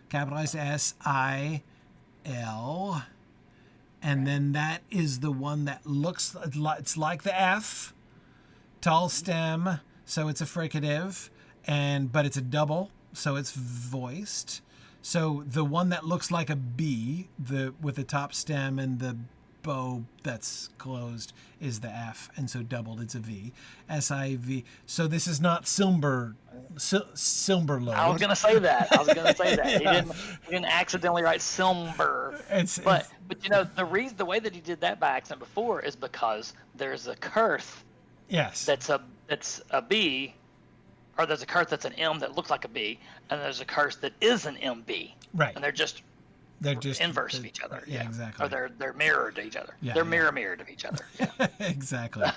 capitalized S-I-L, and then that is the one that looks, it's like the F, tall stem, so it's a fricative, but it's a double, so it's voiced. So the one that looks like a B, with the top stem and the bow that's closed, is the F, and so doubled, it's a V. S-I-V. So this is not Silverlode. I was gonna say that. Yeah. He didn't accidentally write Silver. But the way that he did that by accident before is because there's a curse yes. that's that's a B, or there's a curse that's an M that looks like a B, and there's a curse that is an MB. Right. And they're just inverse of each other. Yeah, exactly. Or they're mirrored to each other. Yeah, they're mirrored of each other. Yeah. Exactly.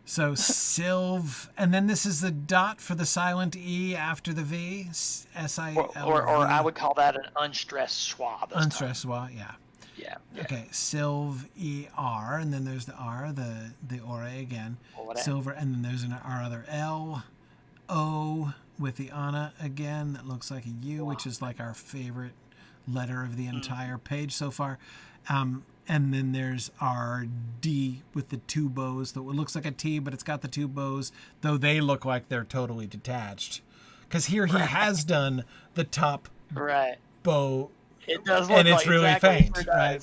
So Silv, and then this is the dot for the silent E after the V. S-I-L-V. Or I would call that an unstressed schwa. Unstressed schwa, yeah. Yeah. Okay, Silv E-R, and then there's the R, the ore again. Silver, and then there's our other L, O with the Anna again. That looks like a U, which is like our favorite letter of the entire page so far. And then there's our D with the two bows. That looks like a T, but it's got the two bows, though they look like they're totally detached. Because here he has done the top bow. It does look and it's like really exactly faint, right?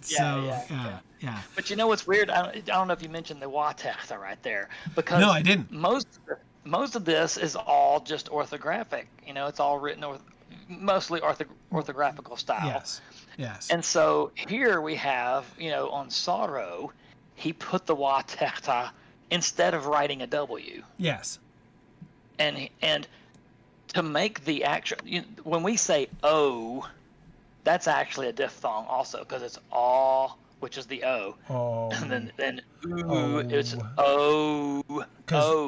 Yeah. But you know what's weird? I don't know if you mentioned the Watechtha right there, because no, I didn't. Most of this is all just orthographic. It's all written mostly orthographical style. Yes. And so here we have, on sorrow, he put the Watechtha instead of writing a W. Yes. And to make the actual, when we say O, that's actually a diphthong also, because it's all, which is the O. Oh. And then ooh, it's O.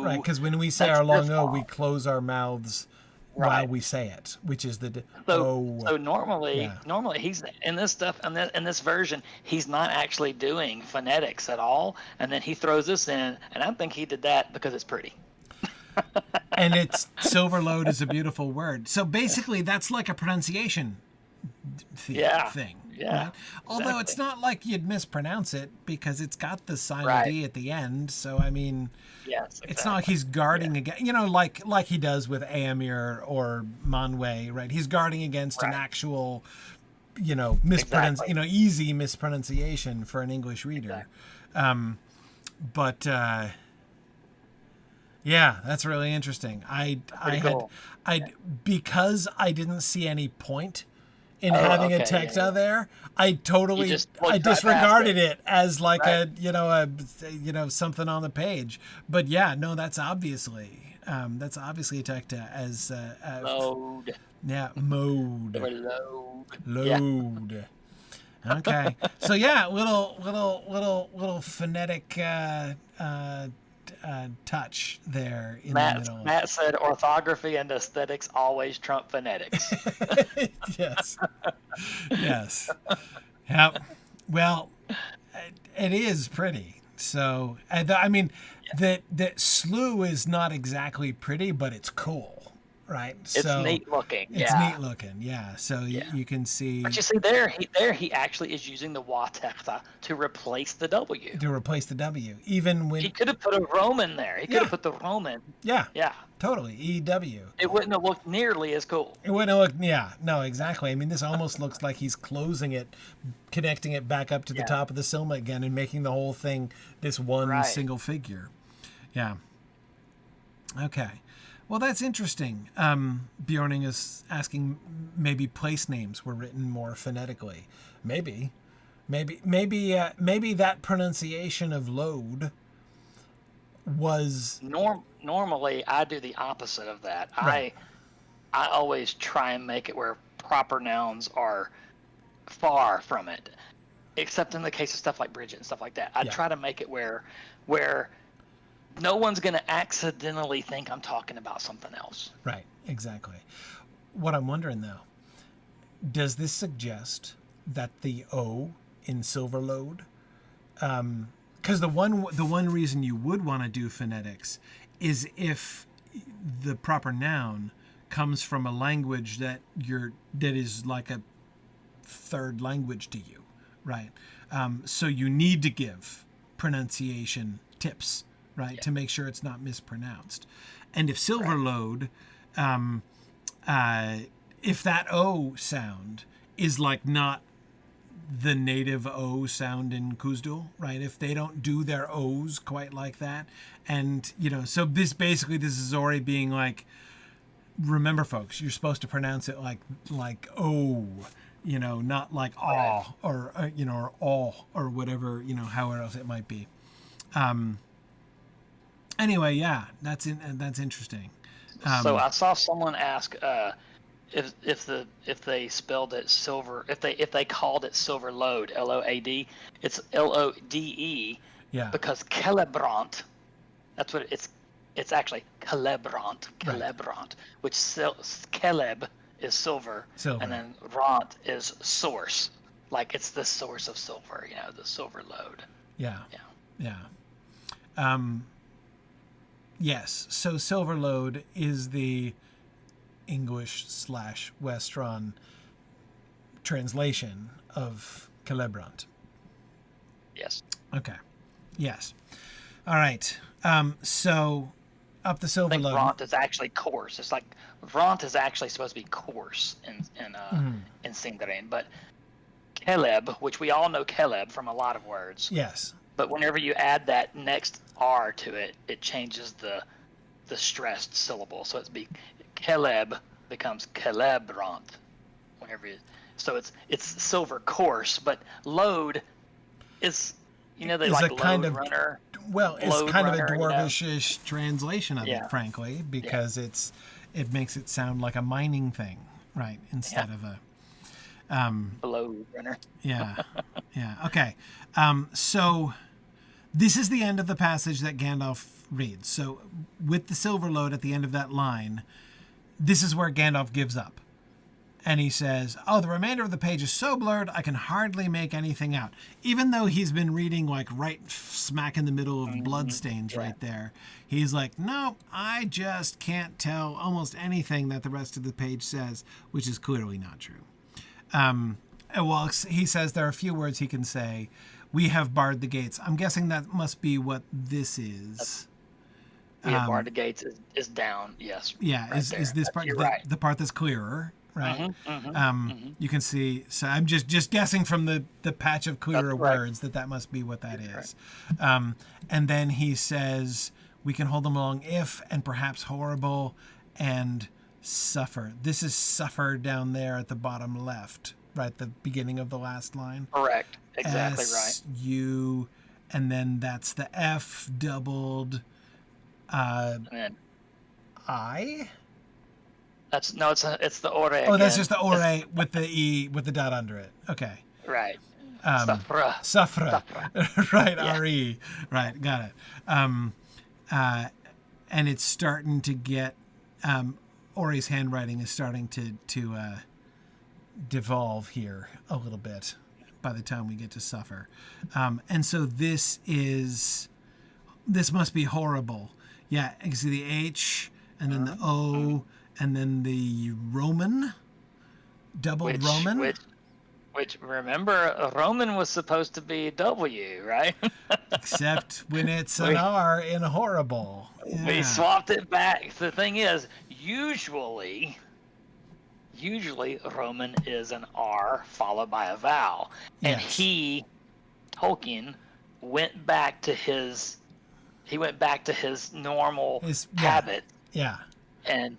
Right, because when we say our long O, we close our mouths while we say it, which is the O. So normally he's in this stuff, in this version, he's not actually doing phonetics at all, and then he throws this in, and I think he did that because it's pretty. And Silverlode is a beautiful word. So basically, that's like a pronunciation thing. Yeah. Right? Although it's not like you'd mispronounce it because it's got the silent E at the end. So, I mean, it's not like he's guarding against, like he does with Aemir or Manwë, right? He's guarding against an actual, easy mispronunciation for an English reader. Yeah, that's really interesting. Because I didn't see any point in having a tecta there, I disregarded it as like a something on the page. But that's obviously a tecta as load. Yeah, mode. Or Load. Yeah. Okay. So little phonetic touch there in the middle. Matt said orthography and aesthetics always trump phonetics. Yes. Yep. Well, it is pretty. So, the slew is not exactly pretty, but it's cool. Right. It's neat looking. It's neat looking. Yeah. So you can see. But you see he actually is using the Watechtha to replace the W. Even when he could have put a Roman there. He could have put the Roman. Yeah. Yeah. Totally. EW. It wouldn't have looked nearly as cool. It wouldn't have looked. Yeah. No. Exactly. I mean, this almost looks like he's closing it, connecting it back up to the top of the Silma again, and making the whole thing this one single figure. Yeah. Okay. Well, that's interesting. Bjorning is asking maybe place names were written more phonetically. Maybe that pronunciation of load was normally I do the opposite of that. Right. I always try and make it where proper nouns are far from it, except in the case of stuff like Bridget and stuff like that. I try to make it where no one's going to accidentally think I'm talking about something else. Right, exactly. What I'm wondering, though, does this suggest that the O in Silverlode, because the one reason you would want to do phonetics is if the proper noun comes from a language that is like a third language to you, right? So you need to give pronunciation tips, right, to make sure it's not mispronounced. And if Silverlode, if that O sound is like not the native O sound in Kuzdul, right? If they don't do their O's quite like that, and so this is already being like, remember, folks, you're supposed to pronounce it like O, not like aw or or aw or whatever, however else it might be. Anyway, yeah, that's interesting. So I saw someone ask if they spelled it silver, if they called it Silverlode, Load, it's Lode, Yeah. because Celebrant, that's what it's actually Celebrant, Right. which Celeb is silver, Silver. and then Rant is source, like it's the source of silver, the Silverlode. Yeah. Yeah. Yeah. Yes. So Silverlode is the English/Westron translation of Celebrant. Yes. Okay. Yes. All right. So up the I think Silverlode. Rant is actually coarse. It's like Rant is actually supposed to be coarse in Sindarin, but Caleb, which we all know Caleb from a lot of words. Yes. But whenever you add that next R to it, it changes the stressed syllable. So Caleb becomes Celebrant. So it's silver coarse, but load is they is like a load kind of runner. well, it's Load kind of a runner, dwarvish translation of Yeah. it, frankly, because it makes it sound like a mining thing, right? Instead of a Load runner. yeah. Yeah. Okay. So this is the end of the passage that Gandalf reads. So with the Silverlode at the end of that line, this is where Gandalf gives up. And he says, "Oh, the remainder of the page is so blurred, I can hardly make anything out." Even though he's been reading like right smack in the middle of bloodstains right there, he's like, "No, I just can't tell almost anything that the rest of the page says," which is clearly not true. Well, he says there are a few words he can say. "We have barred the gates." I'm guessing that must be what this is. We have barred the gates is down. Yes. Yeah, right is this part the part that's clearer? Right. You can see. So I'm just guessing from the patch of clearer words that must be what that is. And then he says, "We can hold them along if and perhaps horrible and suffer." This is suffer down there at the bottom left, right? The beginning of the last line. Correct. Exactly right. S-U, and then that's the F doubled. And then I. it's the ore. Oh, that's just the ore with the E with the dot under it. Okay. Right. Safra. Right. Yeah. R-E. Right. Got it. And it's starting to get, Ori's handwriting is starting to devolve here a little bit by the time we get to suffer. And so this must be horrible. Yeah. You can see the H and then the O and then the Roman, doubled Roman. Which remember, Roman was supposed to be W, right? Except when it's an R in horrible. Yeah. We swapped it back. The thing is, usually Roman is an R followed by a vowel. And Yes. Tolkien, went back to his normal habit. Yeah. And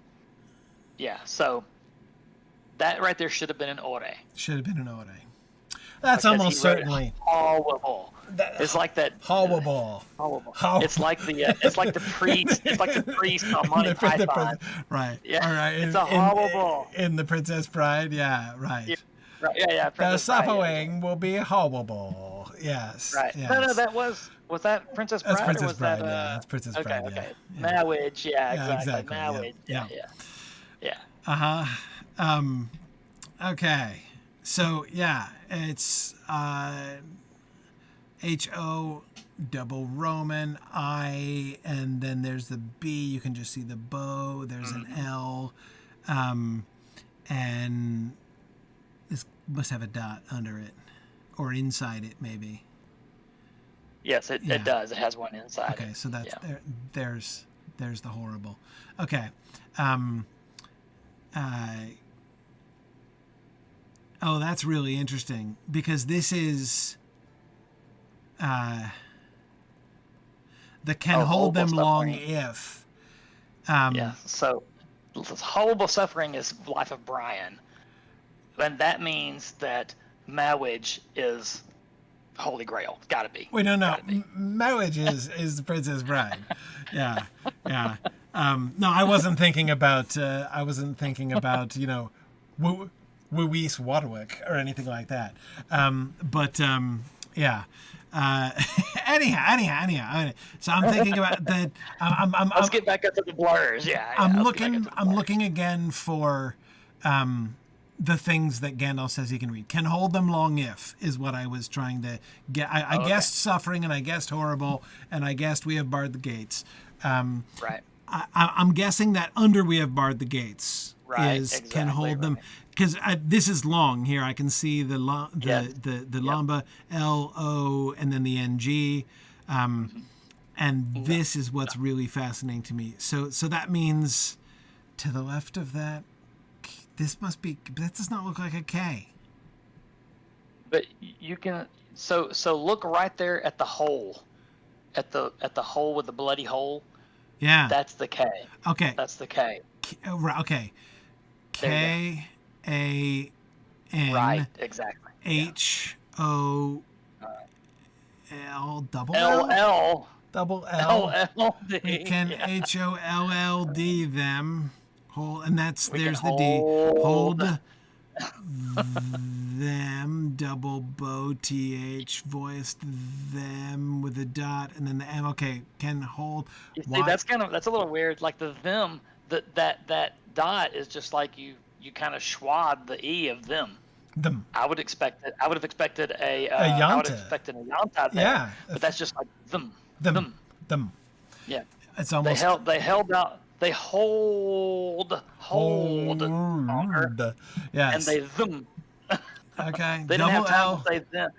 so that right there should have been an ore. Should have been an ore. That's almost certainly horrible. It's like that horrible. It's like the priest. It's like the priest on Monty Python. Right. Yeah. All right. It's a horrible. In the Princess Bride. Yeah. Right. Yeah. Right. Yeah. The suffering will be horrible. Yes. Right. Yes. No. That was that Princess Bride? That's Princess or was Bride. That, yeah. That's Princess Bride. Okay. Yeah. Marriage. Yeah. Yeah, Exactly. exactly. Marriage. Yeah. Okay. So yeah, it's H-O double Roman I, and then there's the B. You can just see the bow. There's an L, and this must have a dot under it, or inside it maybe. Yes, it does. It has one inside. Okay, so that's there's the horrible. Okay. Oh, that's really interesting because this is the can hold them long if. So horrible suffering is Life of Brian, and that means that marriage is Holy Grail. Gotta be. Wait, no. Gotta be. Marriage is the Princess Bride. Yeah, yeah. No, I wasn't thinking about. Louise Wadwick or anything like that. Yeah. Anyhow. So I'm thinking about that. Let's get back up to the blurs. Yeah. I'm looking again for the things that Gandalf says he can read. Can hold them long if is what I was trying to get. I guessed suffering, and I guessed horrible, and I guessed we have barred the gates. Right. I'm guessing that under we have barred the gates can hold them, because this is long here. I can see the lamba LO and then the NG, and this is what's really fascinating to me. So that means to the left of that, this must be. That does not look like a K. But you can so look right there at the hole, at the hole with the bloody hole. Yeah. That's the K. Okay. That's the K. Okay. K A N. Right. Exactly. H O L double L L double L. L D. We can HOLLD them. Hold, and there's the D. Hold Them, double bow, TH, voiced them with a dot, and then the M. Okay, can hold. You see, that's a little weird. Like the them, that dot is just like you kind of schwad the E of them. Them. I would have expected a yanta. I would have expected a yanta there. Yeah. But that's just like them. Them. Yeah. It's almost. They held out. They hold longer. Yes. And they them. Okay. They didn't double have time L. to say them.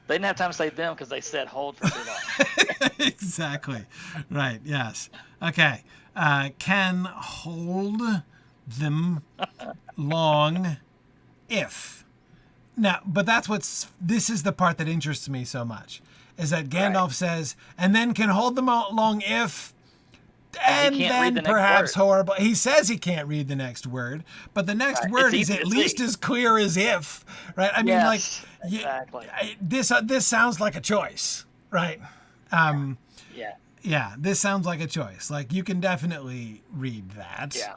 They didn't have time to say them because they said hold for too long. Exactly. Right. Yes. Okay. Can hold them long if. Now, but this is the part that interests me so much, is that Gandalf says, and then can hold them out long if, and then perhaps horrible. He says he can't read the next word, but the next word is at least as clear as if, right? I mean, exactly. This sounds like a choice, right? Yeah, this sounds like a choice. Like, you can definitely read that. Yeah.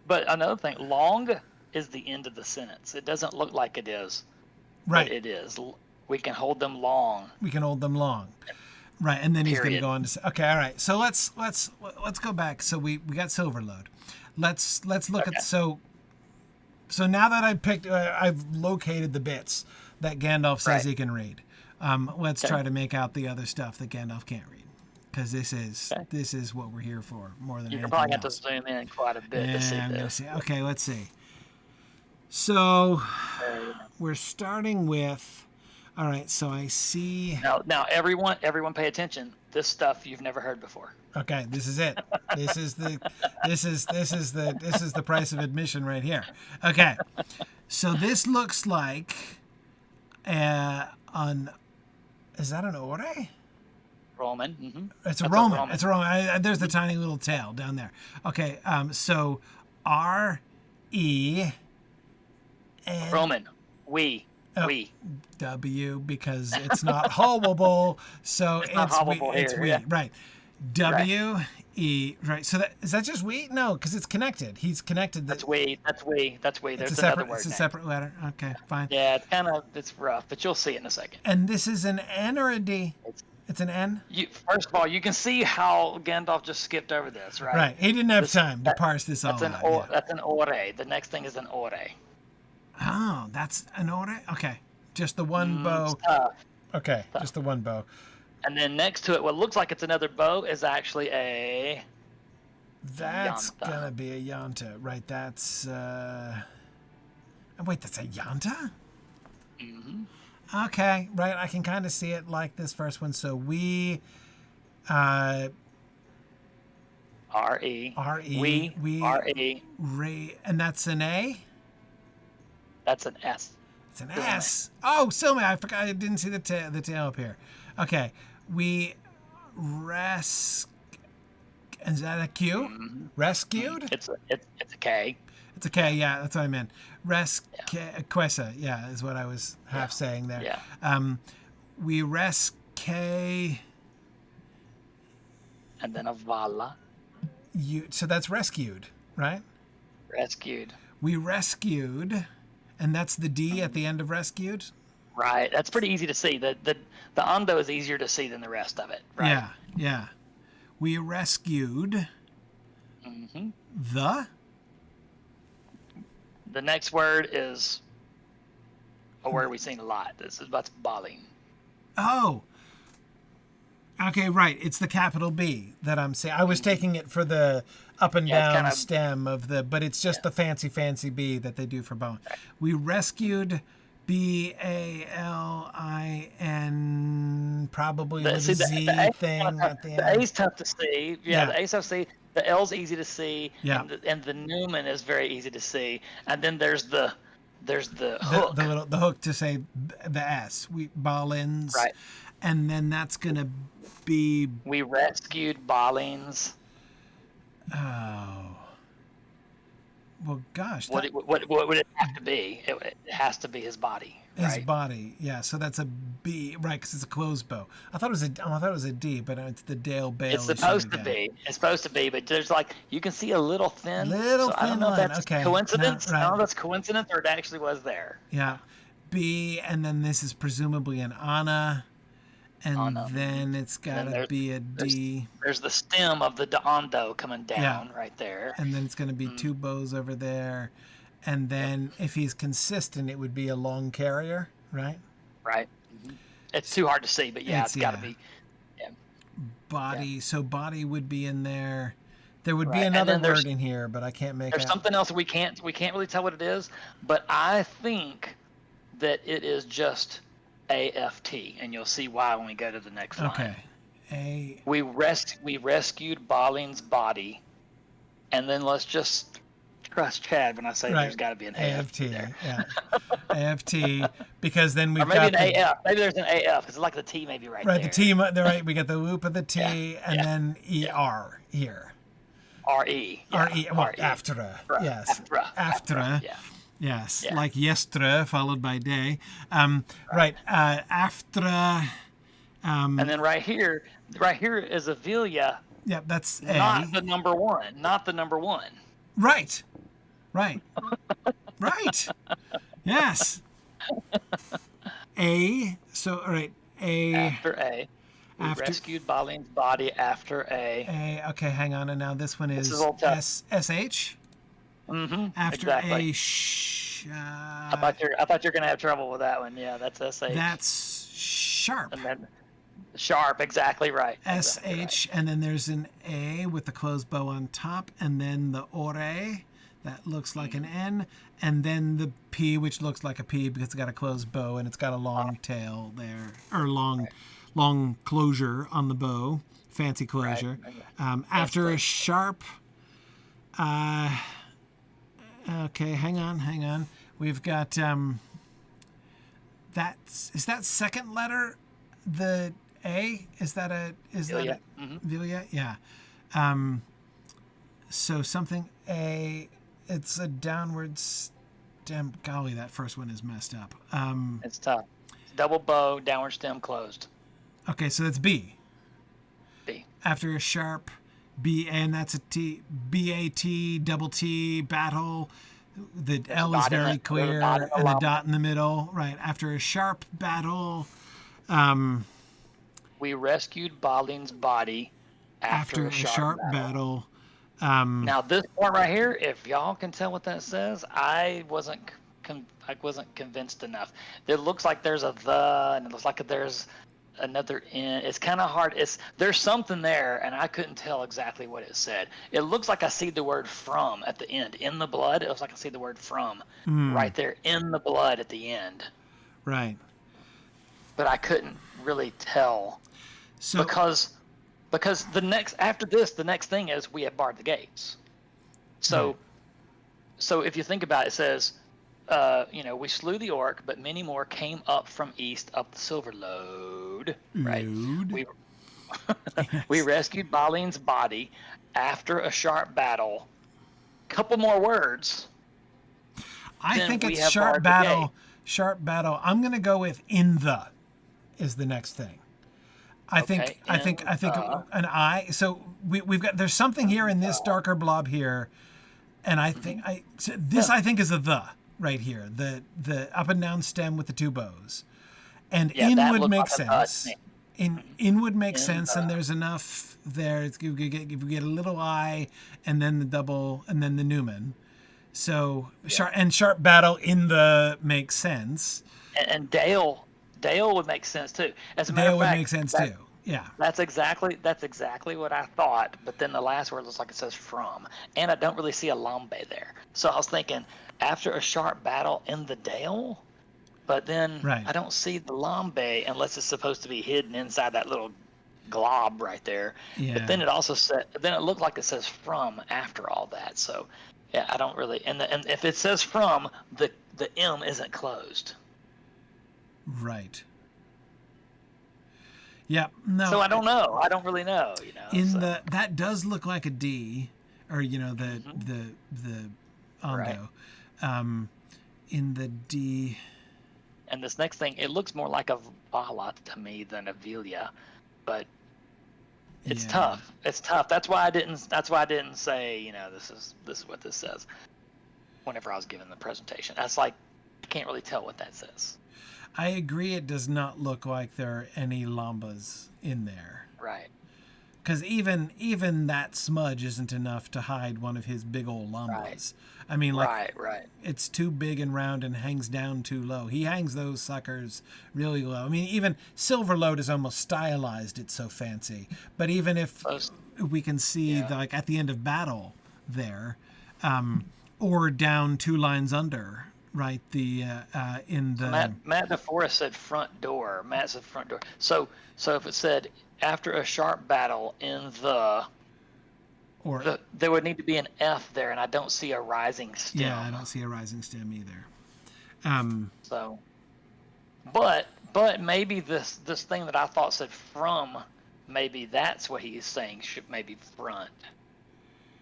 But another thing, long is the end of the sentence. It doesn't look like it is. Right. But it is. We can hold them long. We can hold them long. Right, and then he's going to go on to say, okay, all right. So let's go back. So we got Silverlode. Let's look at so now that I've located the bits that Gandalf says he can read. Let's try to make out the other stuff that Gandalf can't read, because this is what we're here for more than anything else. You probably have to zoom in quite a bit to see this. Okay, let's see. So we're starting with. All right, so I see. Now, everyone, pay attention. This stuff you've never heard before. Okay, this is it. This is the price of admission right here. Okay, so this looks like is that an ore? Roman. Mm-hmm. It's a Roman. It's a Roman. There's the tiny little tail down there. Okay, so R-E. Roman. We. W, because it's not hallable, so it's we. Yeah. Right. W-E. Right. So is that just we? No, because it's connected. He's connected. That's we. There's another word. It's a separate letter. Okay, fine. Yeah, it's rough, but you'll see it in a second. And this is an N or a D? It's an N? First of all, you can see how Gandalf just skipped over this, right? Right. He didn't have time to parse this all out. That's an ore. The next thing is an ore. Oh, that's an order? Okay. Just the one bow. Okay, just the one bow. And then next to it, what looks like it's another bow is actually a... That's yanta. gonna be a yanta, right? That's, wait, that's a yanta? Mm-hmm. Okay, right, I can kind of see it like this first one. So we... R-E. We. R-E. And that's an A? That's an S. It's an S. Oh, Silmy, I forgot. I didn't see the tail up here. Okay. We Is that a Q? Mm-hmm. Rescued? It's a K. It's a K, yeah, that's what I meant. Quessa, yeah, is what I was half saying there. Yeah. We rescue. And then a vala. So that's rescued, right? Rescued. We rescued, and that's the D at the end of rescued? Right. That's pretty easy to see. The ando is easier to see than the rest of it, right? Yeah, yeah. We rescued the next word is a word we've seen a lot. That's Balin. Oh. Okay, right. It's the capital B that I'm saying. I was taking it for the up and down stem of the, but it's just the fancy B that they do for bone. Right. We rescued Balin, probably with a Z thing at the end. The A's tough to see. Yeah, the A's tough to see. The L's easy to see. Yeah. And the Newman is very easy to see. And then there's the hook. The hook to say the S. Balin's. Right. And then that's gonna be. We rescued Balin's. Oh. Well, gosh. What would it have to be? It has to be his body. His right? body, yeah. So that's a B, right? Because it's a closed bow. I thought it was a D, but it's the Dale Bale. It's supposed to be. It's supposed to be, but there's you can see a little thin. I don't know if that's coincidence. No, right. I don't know if that's coincidence or it actually was there. Yeah, B, and then this is presumably an Anna, and then it's got to be a D. There's the stem of the ando coming down right there, and then it's going to be two bows over there. And then if he's consistent, it would be a long carrier, right? Right. Mm-hmm. It's too hard to see, but it's got to be. Yeah. Body. Yeah. So body would be in there. There would be another word in here, but I can't make it. There's something else we can't really tell what it is, but I think that it is just AFT, and you'll see why when we go to the next line. Okay. We rescued Balin's body, and then let's just trust Chad when I say there's got to be an AFT there. Yeah. AFT, because then we've got an AF. Maybe there's an AF because it's like the T maybe right there. Right, the T. Right, we got the loop of the T, and then ER here. RE. Yeah. RE. Well, after. Yes. After. Yeah. Yes, like yestra followed by day. Right. After. And then right here is a Vilia. Yeah, that's not the number one. Right. Right. Yes. A. So, all right. A. After A. We rescued Balin's body after A. A. Okay, hang on. And now this one is SH. Mm-hmm. After exactly. A. I thought you were gonna have trouble with that one. Yeah, that's SH. That's sharp. And then sharp. Exactly right. SH, right. And then there's an A with the closed bow on top, and then the ore. That looks like an N, and then the P, which looks like a P because it's got a closed bow and it's got a long tail there, or long closure on the bow, fancy closure. Right. After a sharp, okay, hang on. We've got is that second letter the A? Is that a Vilia? Yeah. So something A. It's a downward stem. Golly, that first one is messed up. It's tough. It's double bow, downward stem closed. Okay, so that's B. B. After a sharp B, and that's a T. BAT, double T, battle. The L is very clear, and the dot in the middle. Right. After a sharp battle. We rescued Balin's body after a sharp battle. Now this part right here, if y'all can tell what that says, I wasn't convinced enough. It looks like there's a the, and it looks like there's another N. It's kind of hard. There's something there, and I couldn't tell exactly what it said. It looks like I see the word from at the end. In the blood, it looks like I see the word from right there in the blood at the end. Right. But I couldn't really tell because the next thing is we have barred the gates. So if you think about it, it says, we slew the orc, but many more came up from east up the Silverlode. Right. We rescued Balin's body after a sharp battle. Couple more words. I Then think we it's have sharp barred the gate. battle. Sharp battle. I'm gonna go with in the is the next thing. I think an I. So we've got there's something here in this darker blob here, and I think I think is a the right here. The up and down stem with the two bows, and Yeah, in that would looked make like a bud sense. name. In would make In sense, and the- there's enough there. If we get a little I, and then the double, and then the Newman. So sharp battle in the makes sense. And Dale would make sense too. As a matter Dale of would fact, make sense too. Yeah. That's exactly what I thought. But then the last word looks like it says from, and I don't really see a lambe there. So I was thinking after a sharp battle in the Dale, but then Right. I don't see the lambe unless it's supposed to be hidden inside that little glob right there. Yeah. But then it looked like it says from after all that. So yeah, I don't really. And if it says from, the M isn't closed. Right. Yeah. No. So I don't know. I don't really know. That does look like a D, or the ondo, Right. in the D. And this next thing, it looks more like a vala to me than a vilia, but it's Yeah. tough. It's tough. That's why I didn't say, this is what this says. Whenever I was giving the presentation, that's like I can't really tell what that says. I agree. It does not look like there are any lambas in there. Right. Because even that smudge isn't enough to hide one of his big old lambas. Right. I mean, like, Right. it's too big and round and hangs down too low. He hangs those suckers really low. I mean, even Silverlode is almost stylized. It's so fancy. But even if we can see, like, at the end of battle there, or down 2 lines under, right? In the Matt DeForest said front door. Matt said front door. So if it said after a sharp battle in there would need to be an F there, and I don't see a rising stem. Yeah, I don't see a rising stem either. So, but maybe this thing that I thought said from, maybe that's what he's saying should maybe front.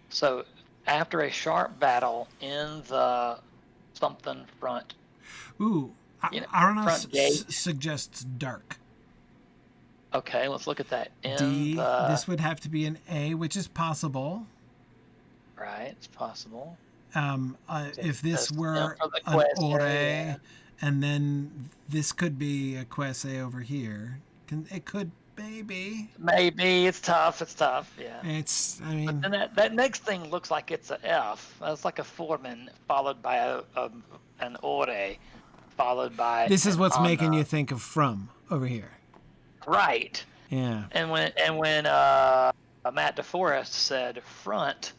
So after a sharp battle in the something front. Ooh, Aranos suggests dark. Okay, let's look at that. This would have to be an A, which is possible. Right, it's possible. If this were an ore, and then this could be a quese over here. It could maybe. Maybe it's tough. Yeah. But then that next thing looks like it's a F. That's like a foreman followed by an ore, followed by. This is what's making you think of from over here. Right. Yeah. And when Matt DeForest said front,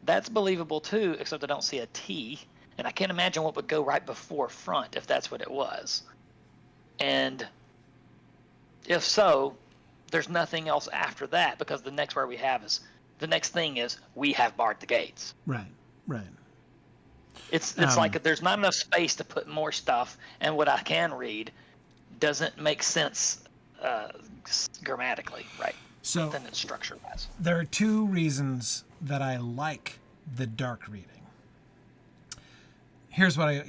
that's believable too, except I don't see a T, and I can't imagine what would go right before front if that's what it was. And if so, there's nothing else after that, because the next thing is we have barred the gates. Right. It's like there's not enough space to put more stuff, and what I can read doesn't make sense grammatically, right? So then it's structure-wise. There are 2 reasons that I like the dark reading. Here's what I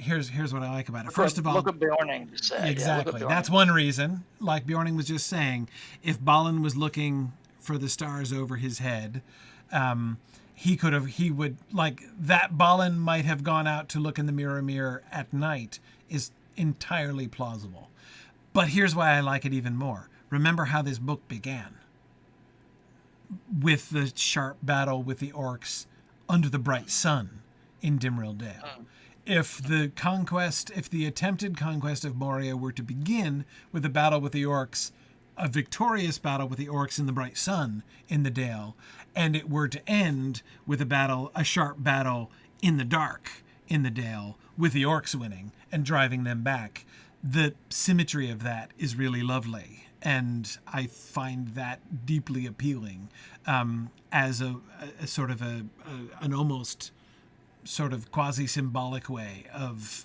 like about it. First of all, look what Bjorning just said. Exactly. That's one reason. Like Bjorning was just saying, if Balin was looking for the stars over his head, that Balin might have gone out to look in the mirror at night is entirely plausible. But here's why I like it even more. Remember how this book began? With the sharp battle with the orcs under the bright sun in Dimrill Dale. If the attempted conquest of Moria were to begin with a battle with the orcs, a victorious battle with the orcs in the bright sun in the Dale, and it were to end with a sharp battle in the dark in the Dale, with the orcs winning and driving them back, the symmetry of that is really lovely. And I find that deeply appealing as a sort of an almost sort of quasi-symbolic way of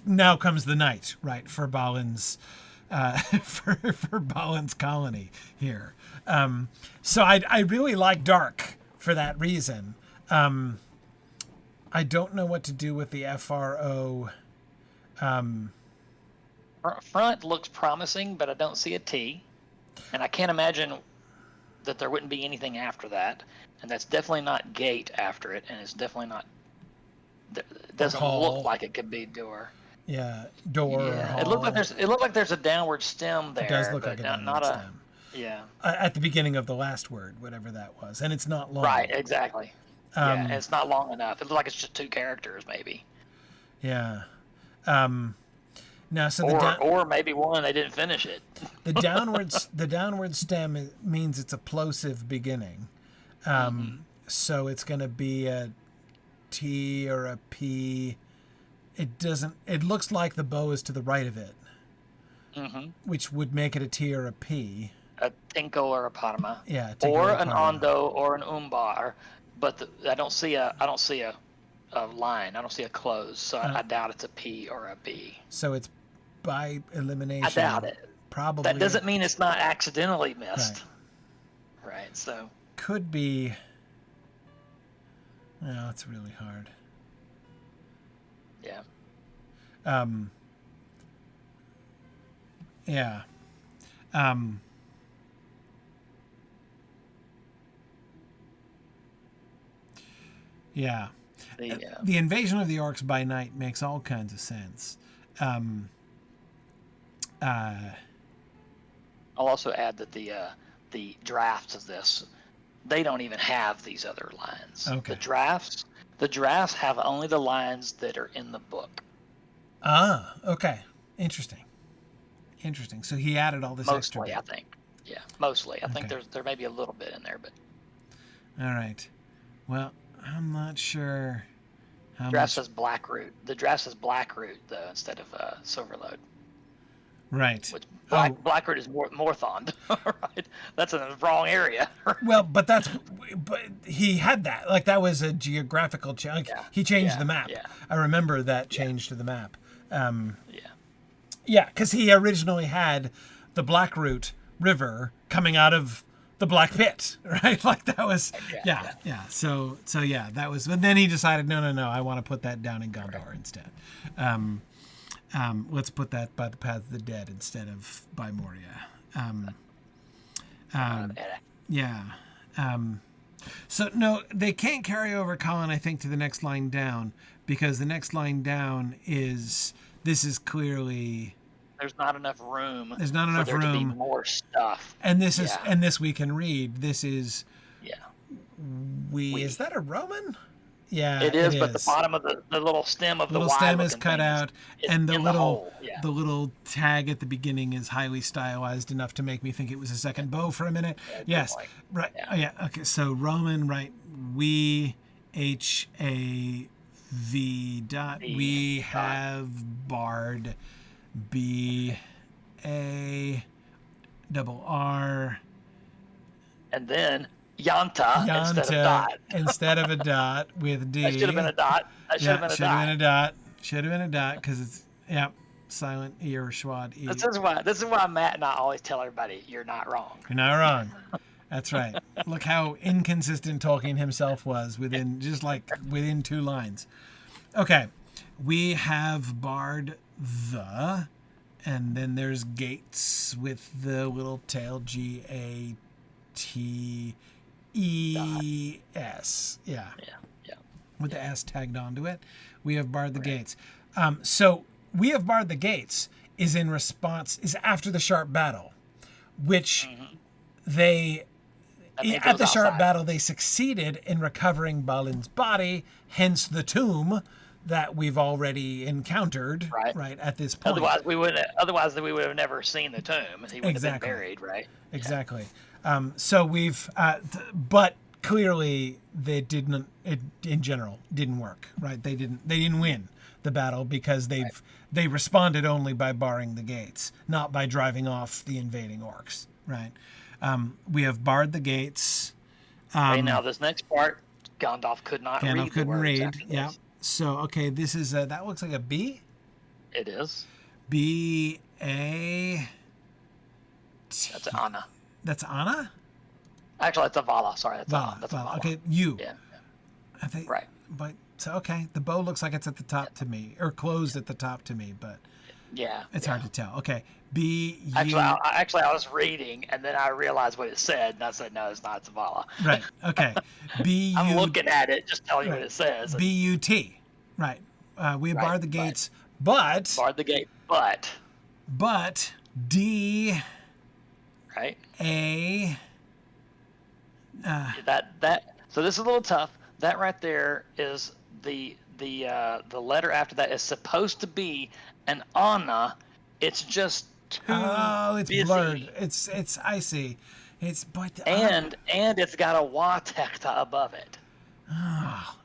now comes the night, right, for Balin's for Balin's colony here. So I really like dark for that reason. I don't know what to do with the FRO. Front looks promising, but I don't see a T, and I can't imagine that there wouldn't be anything after that, and that's definitely not gate after it, and it's definitely not. It doesn't look like it could be door. Yeah, door. Yeah, hall. It looked like there's a downward stem there. It does look like a downward stem. Yeah. At the beginning of the last word, whatever that was, and it's not long. Right. Exactly. Yeah, and it's not long enough. It looks like it's just 2 characters, maybe. Yeah. Now, so or maybe one they didn't finish it. the downward stem means it's a plosive beginning. So it's going to be a T or a P. It doesn't. It looks like the bow is to the right of it, which would make it a T or a P. A tinkle or a padma. Yeah. Or an ondo or an umbar, but I don't see a line. I don't see a close, so I doubt it's a P or a B. So it's by elimination. I doubt it. Probably. That doesn't mean it's not accidentally missed. Right. So. Could be. No, it's really hard. Yeah. Yeah. Yeah. The invasion of the orcs by night makes all kinds of sense. I'll also add that the drafts of this, they don't even have these other lines. Okay. The drafts have only the lines that are in the book. Ah, okay. Interesting. So he added all this extra bit. Mostly, I think. Yeah, mostly. I think there may be a little bit in there, but. All right. Well, I'm not sure how draft says Blackroot. The draft says Blackroot, though, instead of Silverlode. Right. Which Blackroot is Morthond, right? That's in the wrong area. Well, but he had that. Like, that was a geographical change. Like, he changed the map. Yeah. I remember that change to the map. Yeah, because he originally had the Blackroot River coming out of the Black Pit, right? Like, that was, yeah. So yeah, that was, but then he decided, no, I want to put that down in Gondor instead. Let's put that by the Path of the Dead instead of by Moria. So no, they can't carry over Colin, I think, to the next line down, because the next line down this is clearly. There's not enough room. There's not enough room. To be more stuff. And this is, and this we can read. This is. Yeah. We. Is that a Roman? Yeah, it is. But the bottom of the little stem of the little stem is cut out, and the little tag at the beginning is highly stylized enough to make me think it was a second bow for a minute. Yes, right. Yeah. Okay. So Roman, right? We HAV dot. We have bard. BARR. And then Yanta instead of a dot with D. That should have been a dot. Should have been a dot because it's silent E or schwad E. This is why Matt and I always tell everybody you're not wrong. You're not wrong. That's right. Look how inconsistent Tolkien himself was within 2 lines. Okay, we have barred the, and then there's gates with the little tail GATES. Yeah. With the S tagged onto it. We have barred the gates. So we have barred the gates is after the sharp battle, which at the sharp battle they succeeded in recovering Balin's body, hence the tomb that we've already encountered, right at this point. Otherwise, we would have never seen the tomb. He would have been buried, right? Exactly. So we've, but clearly it in general didn't work, right? They didn't win the battle because they responded only by barring the gates, not by driving off the invading orcs, right? We have barred the gates. Now this next part, Gandalf could not read. Gandalf couldn't read. Yeah. So, okay, this is that looks like a B. It is. BARD. A. That's an Anna. That's Anna? Actually, that's a Vala. Sorry, that's Vala. a, that's a Vala. Vala. Okay, U. Yeah. I think. Right. But so okay, the bow looks like it's at the top to me, or closed at the top to me, but Yeah. it's yeah. hard to tell. Okay, B U. Actually, I was reading, and then I realized what it said, and I said, no, it's not. It's a Vala. Right. Okay. B U. I'm looking at it, just telling you Right. what it says. B U T. Right. We have Right, barred the gates, but Barred the gate, but D right? A. So this is a little tough. That right there is the letter after that is supposed to be an Anna. It's just too Oh, it's busy. blurred. It's I see. It's but And it's got a wa tekta above it.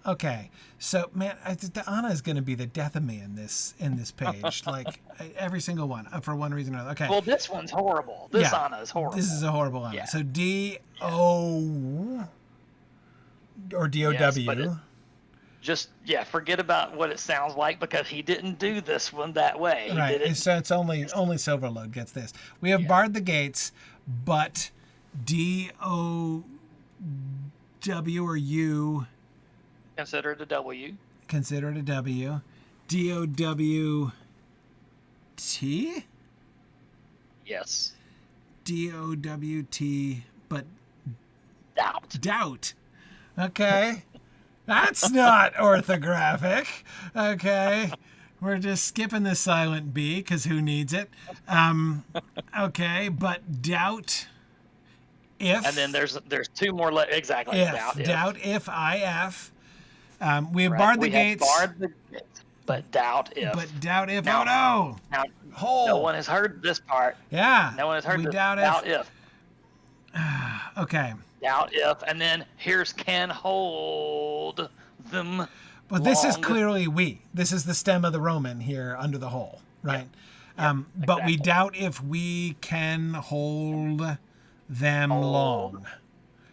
okay. So man, the Anna is going to be the death of me in this page. Like every single one for one reason or another. Okay. Well, this one's horrible. This Yeah, Anna is horrible. This is a horrible Anna. Yeah. So D O or D O Yes, but W. Just forget about what it sounds like because he didn't do this one that way. He Right. did it- So it's only Silverlode gets this. We have barred the gates, but D O W or U. Consider it a W. Consider it a W. D O W T. Yes. D O W T, but doubt. Okay. That's not orthographic. Okay. We're just skipping the silent B because who needs it? Okay, but doubt if. And then there's two more exactly. If. Doubt if IF. We have Right. barred the We have gates. barred the gates, but doubt if. But doubt if. Now- Oh no. Now, Hole. no one has heard this part. Yeah. No one has heard we this. doubt if. Okay. Doubt if. And then here's can hold them. But this is long. clearly we. This is the stem of the Roman here under the hole, right? But we exactly. doubt if we can hold them long.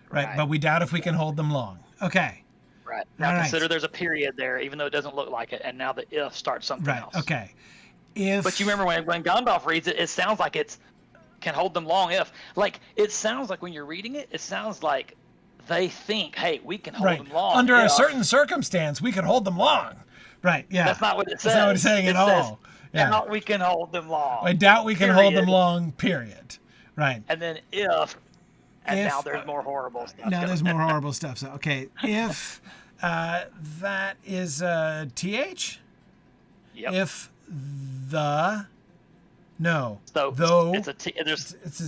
Right. But we doubt if we can hold them long. Okay. Right. Now All right. consider there's a period there, even though it doesn't look like it. And now the if starts something Right. else. Okay. If. But you remember when Gandalf reads it, it sounds like it's can hold them long if. Like, it sounds like when you're reading it, it sounds like they think, hey, we can hold Right. them long. Under a if. certain circumstance, we can hold them long. Right. Yeah. That's not what it says. That's not what it's saying It at says, all. Yeah. doubt we can hold them long. I doubt we can hold them period. long, period. Right. And then if, and If- now there's more horrible stuff. Now there's coming. more horrible stuff. So, okay. If that is TH, Yep. if the, no, So though, it's a T, there's it's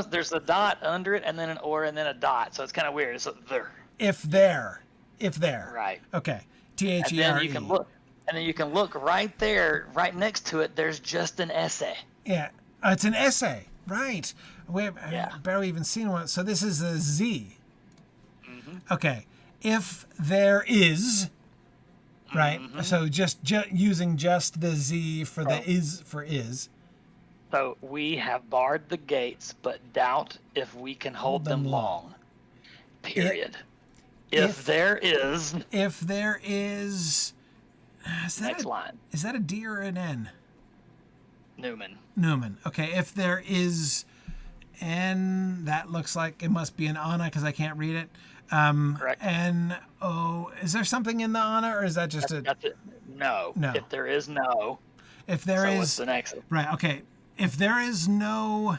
there's a dot under it and then an or and then a dot. So it's kind of weird. It's a there. if there, Right. Okay. And THERE. then you can look. And then you can look right there, right next to it. There's just an essay. Yeah. It's an essay. Right. I've Yeah. barely even seen one. So this is a Z. Okay. If there is, right? So just using just the Z for the is for is. So we have barred the gates, but doubt if we can hold them long. Period. If there is. If there is that Next line. Is that a D or an N? Newman. Okay. If there is N, that looks like it must be an Anna because I can't read it. Correct. N-O. Is there something in the Anna or is that just That's it. No. No. If there is no. If there So is what's the next? right, okay. If there is no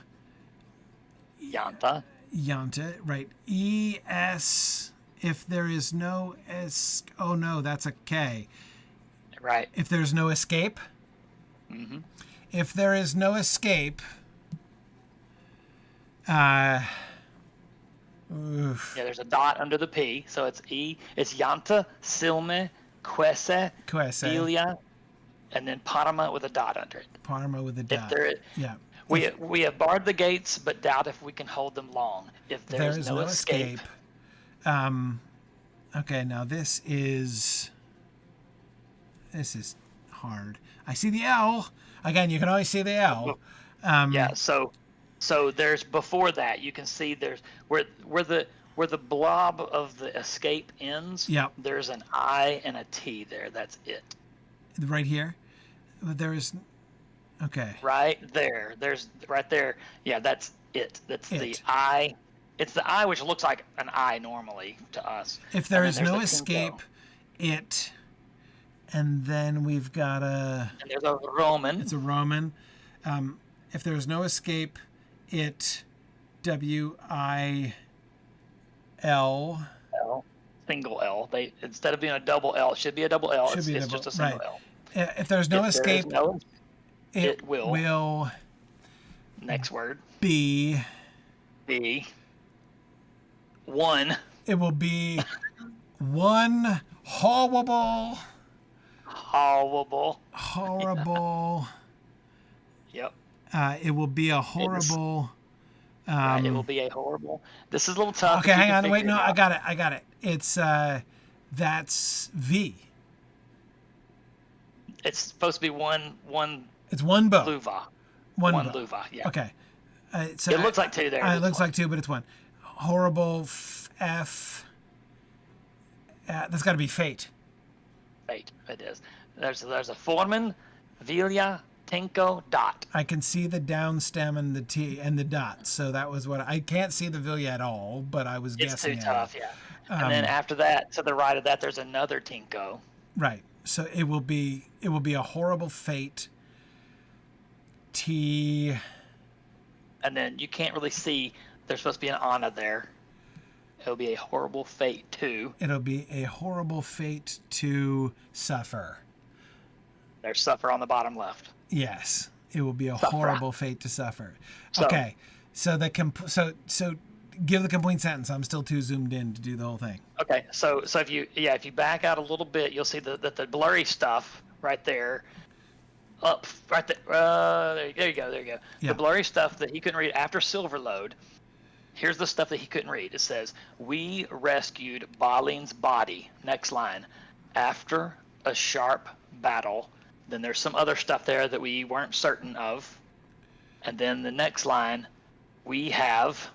Yanta. Yanta, right? E-S. If there is no S, oh no, that's a K. Right. If there's no escape. If there is no escape, oof, Yeah, there's a dot under the P, so it's E. It's Yanta, Silme, Quese, Quese. Ilia, and then Parma with a dot under it. Parma with a If dot. there, Yeah. we have barred the gates, but doubt if we can hold them long. If There there's is no escape. Okay, now this is hard. I see the L. Again, you can always see the L. Yeah, so there's before that you can see there's where the blob of the escape ends. Yep. There's an I and a T there. That's it. Right here. There is Okay. Right there. There's right there. Yeah, that's it. That's the It. eye. It's the eye, which looks like an eye normally to us. If And there then is there's no the escape, tinko. it, and then we've got And there's a Roman. it's a Roman. If there's no escape, it, WIL. L, single L. They instead of being a double L, it should be a double L. Should be It's double, just a single right. L. If there's no If there is escape, no, it will. Next word. be. B. One. It will be one horrible, Horrible. Yep. It will be a horrible. Right, it will be a horrible. This is a little tough. Okay, if you hang can on. Wait, figure no, it out. I got it. It's that's V. It's supposed to be one It's one bow. luva. One One bow. luva. Yeah. Okay. So It looks like two there. It It's looks one. like two, but it's one. Horrible F. That's got to be fate. Fate. It is. There's a foreman, Vilja, Tinko, dot. I can see the down stem and the T and the dot. So that was what I can't see the Vilja at all, but I was It's guessing. too at tough. it. Yeah. And then after that, to the right of that, there's another Tinko. Right. So it will be a horrible fate. T. And then you can't really see. There's supposed to be an Anna there. It'll be a horrible fate too. It'll be a horrible fate to suffer. There's suffer on the bottom left. Yes, it will be a Suffer. horrible fate to suffer. So- Okay, so so give the complete sentence. I'm still too zoomed in to do the whole thing. Okay, so if you back out a little bit, you'll see that the blurry stuff right there, up right there. There you go. Yeah. The blurry stuff that he couldn't read after Silverlode. Here's the stuff that he couldn't read. It says, "We rescued Balin's body." Next line, after a sharp battle. Then there's some other stuff there that we weren't certain of. And then the next line, we have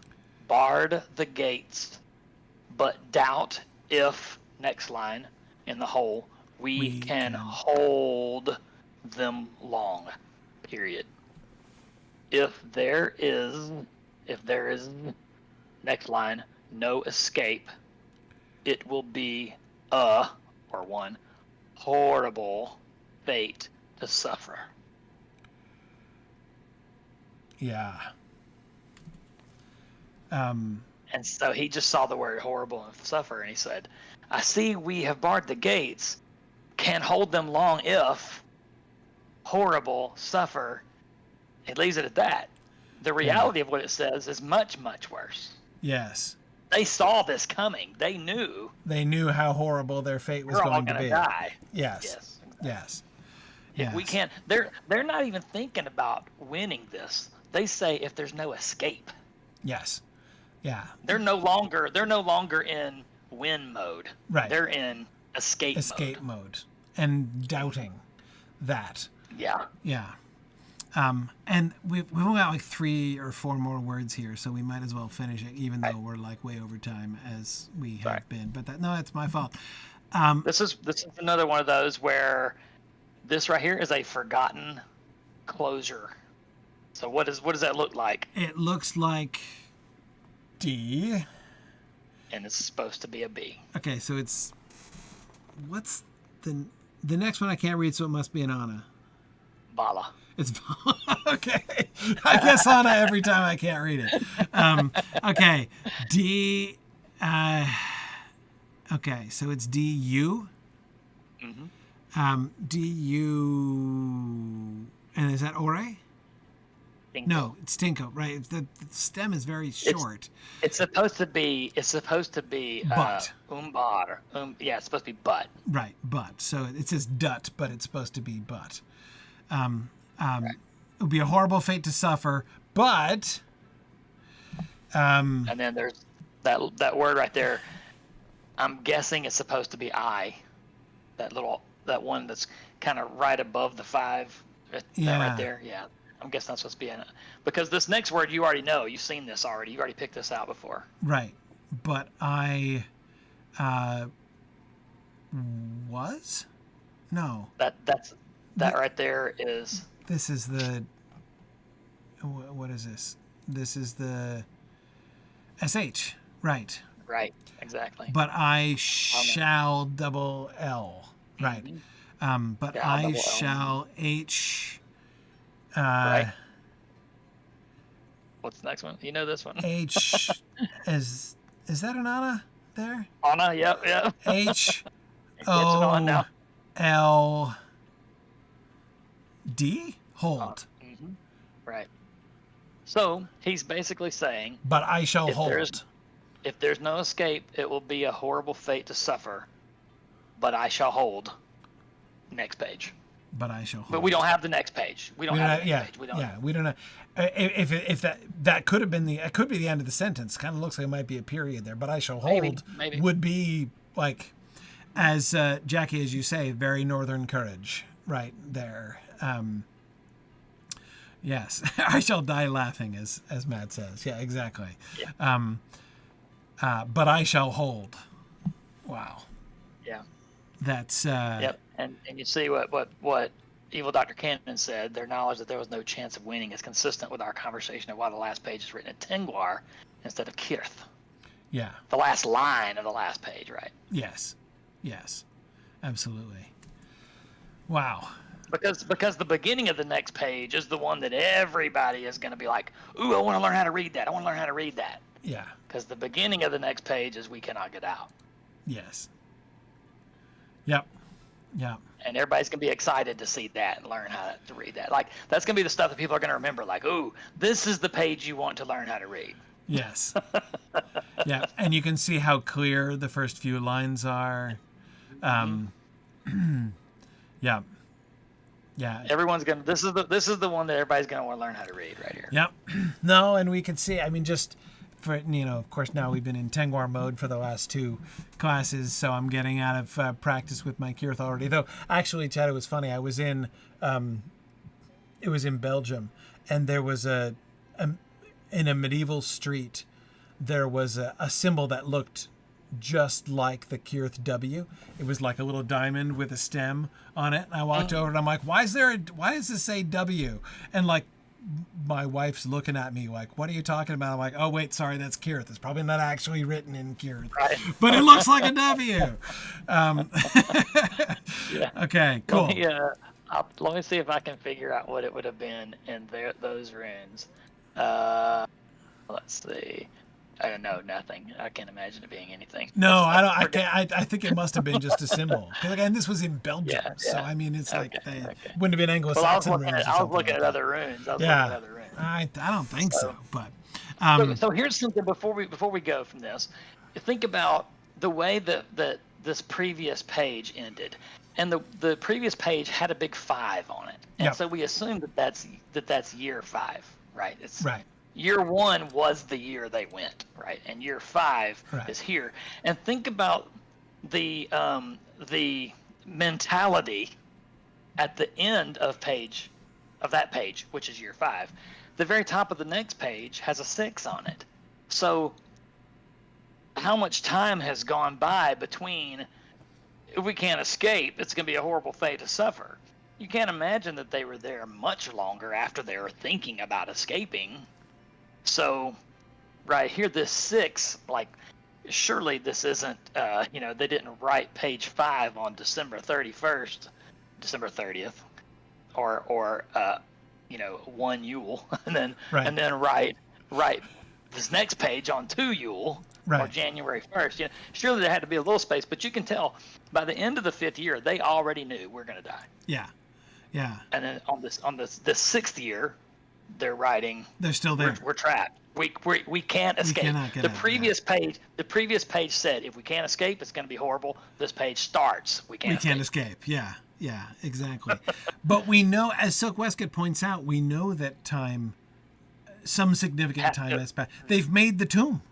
barred the gates, but doubt if, next line, in the hole, we can hold them long, period. If there is, next line, no escape, it will be a, or one, horrible fate to suffer. Yeah. And so he just saw the word horrible and suffer, and he said, I see we have barred the gates, can hold them long if horrible suffer. It leaves it at that. The reality of what it says is much, much worse. Yes. They saw this coming. They knew They knew how horrible their fate was we're all going to going to be. die. Yes. Yes. Yes. If we can't, they're not even thinking about winning this. They say if there's no escape. Yes. Yeah. They're no longer in win mode. Right. They're in escape mode. And doubting that. Yeah. Yeah. And we've only got like 3 or 4 more words here, so we might as well finish it, even though we're like way over time as we have been. But that's my fault. This is another one of those where this right here is a forgotten closure. So what does that look like? It looks like D. And it's supposed to be a B. Okay, so it's what's the next one I can't read, so it must be an Anna. Bala. It's okay. I guess Anna every time I can't read it. Okay, D. Okay, so it's DU. DU, and is that Ore? Tinko. No, it's Tinko. Right. The stem is very short. It's supposed to be. But. Umbar. Yeah, it's supposed to be but. Right, but. So it says dut, but it's supposed to be but. It would be a horrible fate to suffer, but. And then there's that word right there. I'm guessing it's supposed to be I. That one that's kind of right above the 5. That right there. Yeah. I'm guessing that's supposed to be in it. Because this next word you already know. You've seen this already. You already picked this out before. Right. But I was? No. That right there is This is the. What is this? This is the SH, right? Right, exactly. But I shall double L, right? But Yeah, I'll I double L. shall H. Right. What's the next one? You know this one. H is that an Anna there? Anna, yep. H Catching on O now. L D hold. Right. So he's basically saying, But I shall hold. if there's no escape, it will be a horrible fate to suffer. But I shall hold. Next page. But I shall hold. But we don't have the next page. We don't have the next page. We don't. We don't know. If that could have been it could be the end of the sentence. Kind of looks like it might be a period there. But I shall hold maybe. Would be like, as Jackie, as you say, very northern courage right there. Yes, I shall die laughing, as Matt says. Yeah, exactly. Yeah. But I shall hold. Wow. Yeah. That's. Yep. And you see what Evil Dr. Cannon said. Their knowledge that there was no chance of winning is consistent with our conversation of why the last page is written in Tengwar instead of Kirth. Yeah. The last line of the last page, right? Yes. Absolutely. Wow. Because the beginning of the next page is the one that everybody is going to be like, ooh, I want to learn how to read that. Yeah. Because the beginning of the next page is we cannot get out. Yes. Yep. And everybody's going to be excited to see that and learn how to read that. Like, that's going to be the stuff that people are going to remember. Like, ooh, this is the page you want to learn how to read. Yes. Yeah. And you can see how clear the first few lines are. Yeah. Everyone's going to, this is the one that everybody's going to want to learn how to read right here. Yep. No, and we can see, I mean, just for, of course, now we've been in Tengwar mode for the last 2 classes, so I'm getting out of practice with my Kirth already. Though, actually, Chad, it was funny. I was in, it was in Belgium, and there was in a medieval street, there was a symbol that looked just like the Kirth W. It was like a little diamond with a stem on it. And I walked over and I'm like, why does this say W? And like, my wife's looking at me like, what are you talking about? I'm like, oh wait, sorry, that's Kirth. It's probably not actually written in Kirth, right. But it looks like a W. Yeah. Okay, cool. Let me see if I can figure out what it would have been in those runes. Let's see. I don't know, nothing. I can't imagine it being anything. No, I don't. I can't. I think it must have been just a symbol. Because again, this was in Belgium, so I mean, it's like they wouldn't have been Anglo-Saxon runes. I was looking at other runes. I don't think so. But so here's something before we go from this. Think about the way that this previous page ended, and the previous page had a big 5 on it, and so we assume that's year 5, right? It's right. Year 1 was the year they went, right? And year 5 is here. And think about the mentality at the end of that page, which is year 5. The very top of the next page has a 6 on it. So how much time has gone by between, if we can't escape, it's going to be a horrible fate to suffer. You can't imagine that they were there much longer after they were thinking about escaping. So, right here, this 6, like, surely this isn't, they didn't write page 5 on December 30th, or 1 Yule, and then write this next page on 2 Yule, or January 1st. Surely there had to be a little space, but you can tell by the end of the 5th year, they already knew we're going to die. Yeah. And then on this 6th year, they're writing. They're still there. We're trapped. We can't escape. We cannot get the out, previous page. The previous page said, if we can't escape, it's going to be horrible. This page starts. We can't escape. Yeah, exactly. But we know, as Silk Westcott points out, we know that some significant time has passed. They've made the tomb,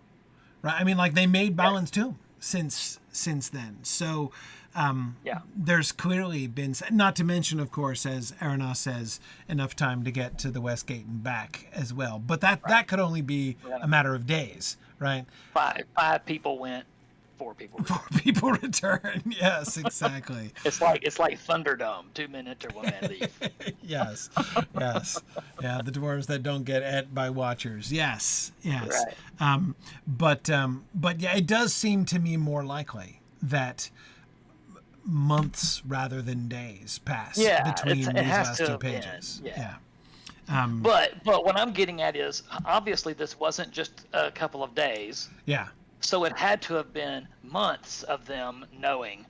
right? I mean, like they made Balin's tomb since then. So. There's clearly been, not to mention, of course, as Aranos says, enough time to get to the West Gate and back as well. But that could only be a matter of days, right? Five people went 4 people. Four people return. Yes, exactly. It's like Thunderdome. 2 men enter, 1 man leave. Yes, yes, yeah. The dwarves that don't get et by watchers. Yes, yes. Right. But yeah, it does seem to me more likely that months rather than days pass between these last 2 pages. Yeah. But what I'm getting at is obviously this wasn't just a couple of days. Yeah. So it had to have been months of them knowing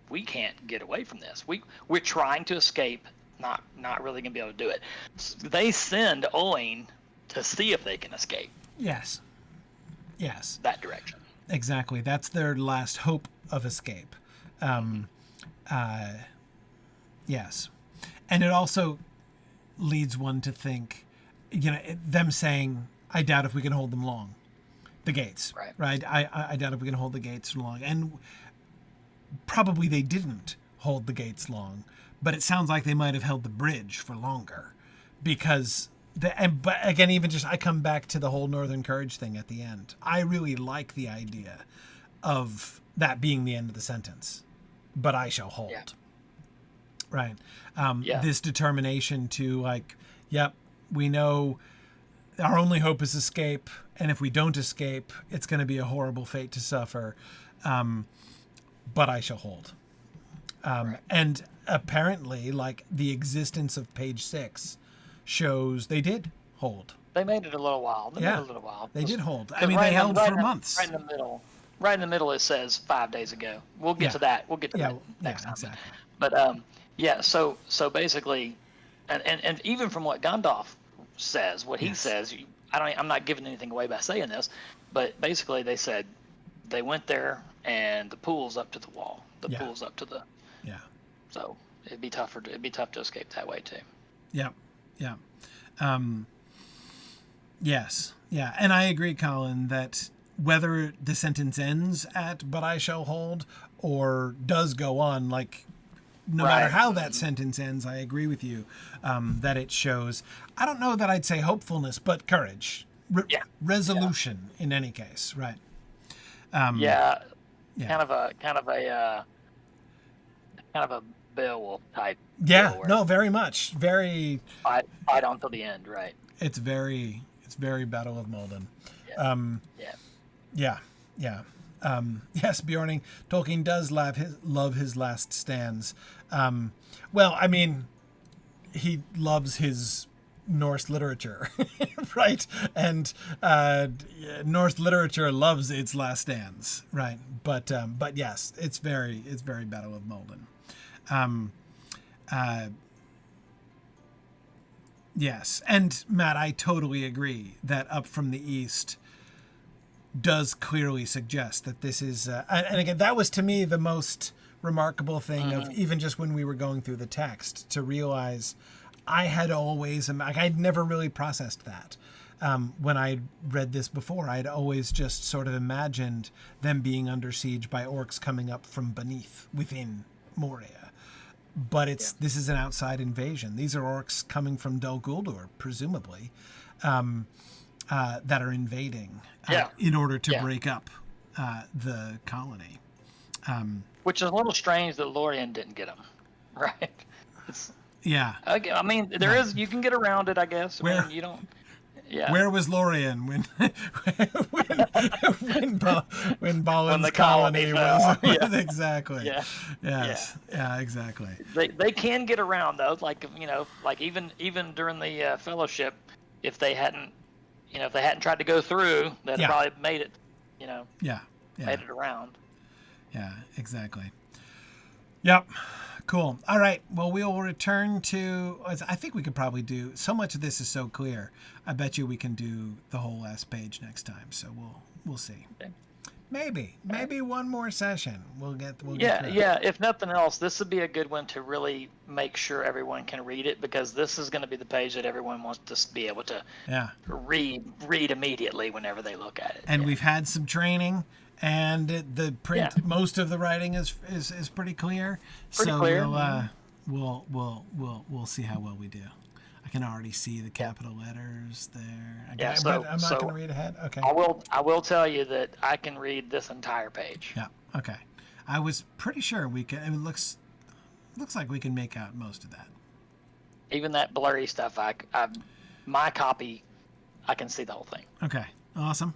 we can't get away from this. We're trying to escape, not really gonna be able to do it. So they send Owain to see if they can escape. Yes. Yes. That direction. Exactly. That's their last hope of escape. Yes. And it also leads one to think, them saying, I doubt if we can hold them long. The gates. Right? I doubt if we can hold the gates long. And probably they didn't hold the gates long, but it sounds like they might have held the bridge for longer because but again, even just I come back to the whole Northern Courage thing at the end. I really like the idea of that being the end of the sentence, but I shall hold. Yeah. Right. This determination to yep, we know our only hope is escape. And if we don't escape, it's going to be a horrible fate to suffer. But I shall hold. Right. And apparently, the existence of page 6 shows they did hold. They made it a little while. They did hold. I mean, they held for months. Right in the middle, it says 5 days ago. We'll get to that. We'll get to that next time. Exactly. But so basically, and even from what Gandalf says, what he says, I'm not giving anything away by saying this, but basically they said they went there and the pool's up to the wall. The pool's up to the. Yeah. So it'd be tough to escape that way too. Yeah. Yeah. Yes. Yeah. And I agree, Colin, that whether the sentence ends at "but I shall hold" or does go on, no matter how that sentence ends, I agree with you that it shows, I don't know that I'd say hopefulness, but courage, resolution in any case, right? Kind of a Beowulf type. Yeah, no, very much, very fight on till the end, right? It's very Battle of Maldon. Yeah. Yes, Bjorning, Tolkien does love his last stands. Well, I mean, he loves his Norse literature, right? And Norse literature loves its last stands, right? But yes, it's very Battle of Maldon. Yes, and Matt, I totally agree that Up from the East does clearly suggest that this is, and again, that was to me the most remarkable thing of even just when we were going through the text to realize I had always, I'd never really processed that. When I read this before, I'd always just sort of imagined them being under siege by orcs coming up from within Moria. But this is an outside invasion. These are orcs coming from Dol Guldur, presumably, that are invading in order to break up the colony. Which is a little strange that Lorien didn't get them, right? I mean, there is, you can get around it, I guess. I mean, you don't. Yeah. Where was Lorien when Balin's colony was exactly? Yeah. Yes. Yeah. Exactly. They can get around though, even during the Fellowship, if they hadn't tried to go through, they'd probably made it. Made it around. Yeah. Exactly. Yep. Cool. All right. Well, we will return to. I think we could probably do. So much of this is so clear. I bet you we can do the whole last page next time. So we'll see. Okay. Maybe one more session. We'll get through. If nothing else, this would be a good one to really make sure everyone can read it, because this is going to be the page that everyone wants to be able to read immediately whenever they look at it. And we've had some training. And the print, most of the writing is pretty clear. We'll see how well we do. I can already see the capital letters there. Yeah, But I'm not going to read ahead. Okay. I will tell you that I can read this entire page. Yeah. Okay. I was pretty sure we can. It looks like we can make out most of that. Even that blurry stuff, my copy, I can see the whole thing. Okay. Awesome.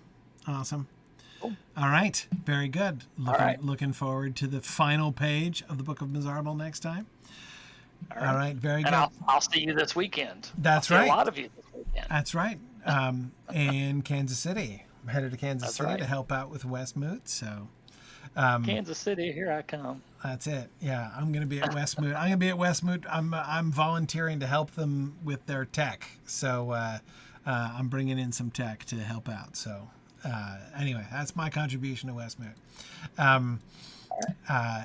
Cool. All right. Very good. Looking forward to the final page of the Book of Mizarble next time. All right. Very good. And I'll see you this weekend. That's I'll right. see a lot of you this weekend. That's right. In Kansas City. I'm headed to Kansas City to help out with Westmoot. So. Kansas City, here I come. That's it. Yeah, I'm going to be at Westmoot. I'm volunteering to help them with their tech. So I'm bringing in some tech to help out. So anyway, that's my contribution to Westmoot.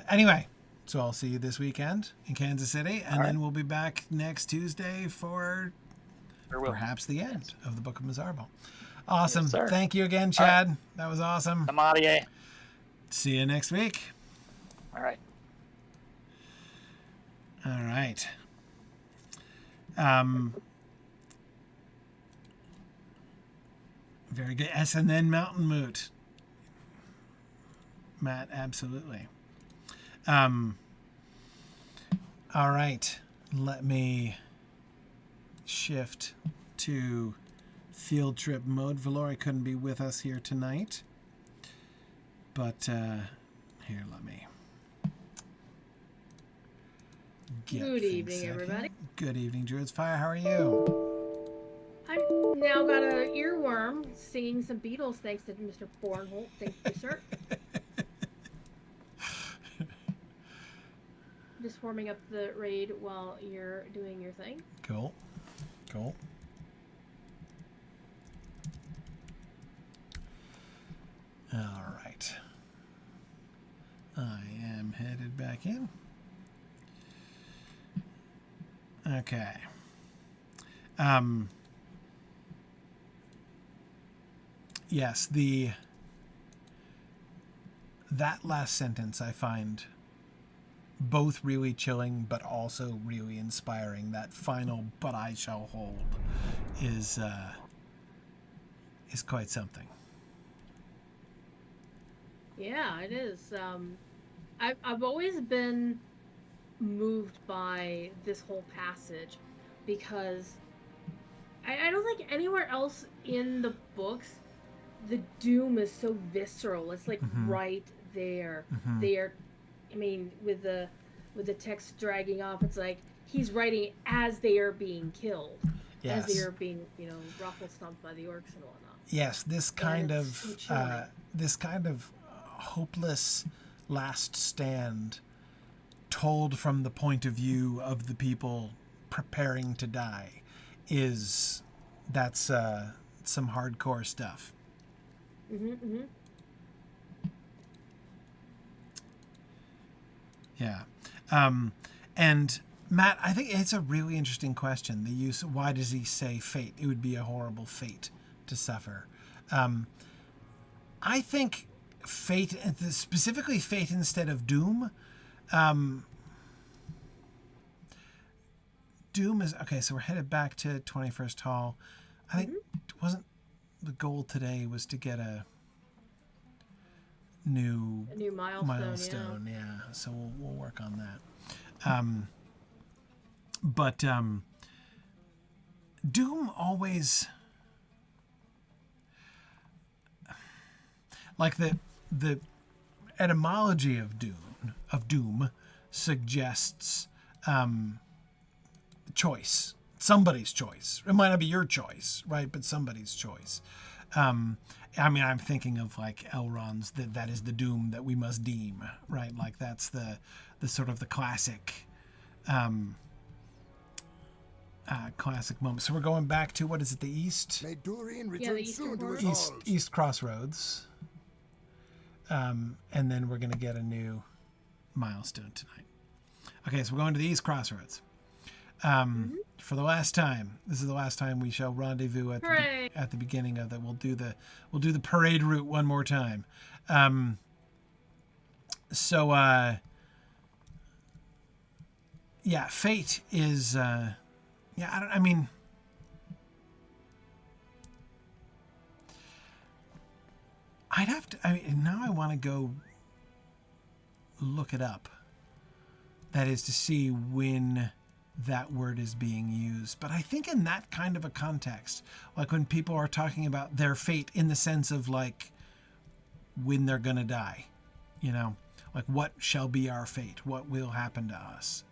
Anyway, so I'll see you this weekend in Kansas City, and then we'll be back next Tuesday for perhaps the end of the Book of Mizarble. Awesome. Yes, thank you again, Chad. Right. That was awesome. Namadia. See you next week. All right. Very good. And then Mountain Moot. Matt, absolutely. All right. Let me shift to field trip mode. Valori couldn't be with us here tonight. But here, let me get Good evening, everybody. Good evening, Druids Fire. How are you? I've now got an earworm singing some Beatles thanks to Mr. Bornholt. Thank you, sir. Just warming up the raid while you're doing your thing. Cool. All right. I am headed back in. Okay. Yes, that last sentence I find both really chilling but also really inspiring. That final "but I shall hold" is quite something. Yeah, it is. I've always been moved by this whole passage because I don't think anywhere else in the books the doom is so visceral. It's like right there. They are, I mean, with the text dragging off, it's like he's writing as they are being killed, as they are being, ruffle stomped by the orcs and whatnot. Yes, this kind of hopeless last stand told from the point of view of the people preparing to die that's some hardcore stuff. Yeah. And Matt, I think it's a really interesting question. The use, why does he say fate? It would be a horrible fate to suffer. I think fate, specifically fate instead of doom. Doom is, okay, so we're headed back to 21st Hall. I think wasn't the goal today was to get a new milestone. Yeah. So we'll work on that. But Doom always, like the etymology of doom suggests choice, somebody's choice. It might not be your choice, right? But somebody's choice. I mean, I'm thinking of like Elrond's that is the doom that we must deem, right? Like that's the sort of the classic classic moment. So we're going back to, what is it, the east? May Durian return soon to his east, halls. East Crossroads. And then we're going to get a new milestone tonight. Okay, so we're going to the East Crossroads. For the last time. This is the last time we shall rendezvous at the beginning of that. We'll do the parade route one more time. Yeah, fate is Yeah, I'd have to. Now I want to go look it up. That is to see when that word is being used. But I think in that kind of a context, like when people are talking about their fate in the sense of like when they're going to die, like what shall be our fate? What will happen to us?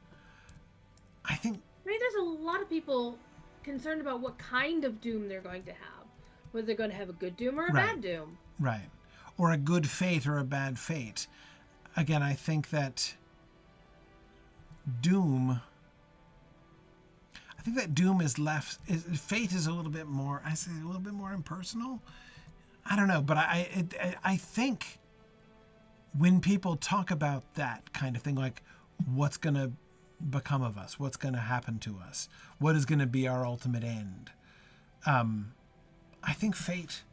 I think. There's a lot of people concerned about what kind of doom they're going to have. Whether they're going to have a good doom or a bad doom. Right. Or a good fate or a bad fate. Again, I think that doom is fate is a little bit more, I say a little bit more impersonal. I don't know, but I think when people talk about that kind of thing, like what's going to become of us, what's going to happen to us, what is going to be our ultimate end, I think fate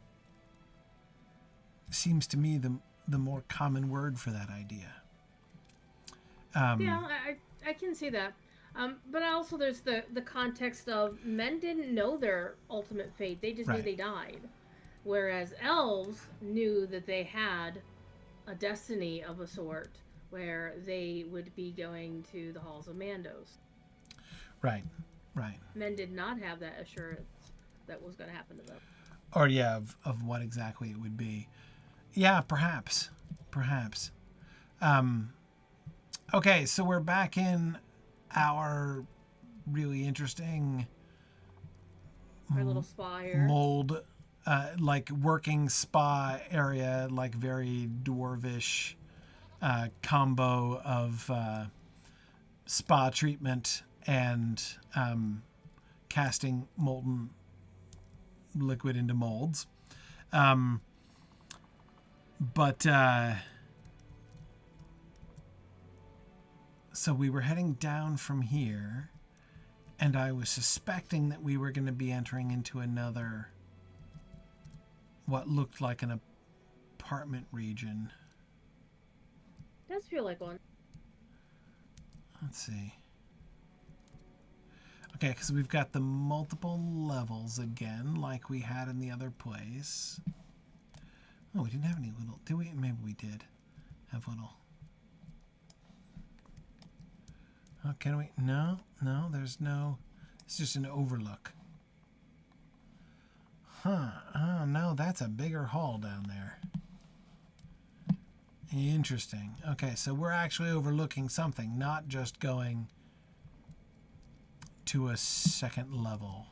seems to me the more common word for that idea. Yeah, I can see that. But also there's the context of men didn't know their ultimate fate. They just knew they died. Whereas elves knew that they had a destiny of a sort where they would be going to the halls of Mandos. Right. Men did not have that assurance that was going to happen to them. Or of what exactly it would be. Yeah, perhaps. Okay, so we're back in our really interesting our little spa here. Mold, like working spa area, like very dwarvish combo of spa treatment and casting molten liquid into molds. So we were heading down from here, and I was suspecting that we were going to be entering into another, what looked like an apartment region. Does feel like one. Let's see. Okay, because we've got the multiple levels again, like we had in the other place. Oh, we didn't have any little... Did we? Maybe we did have little... Oh, can we? No, there's no... It's just an overlook. Huh. Oh, no, that's a bigger hall down there. Interesting. Okay, so we're actually overlooking something, not just going to a second level.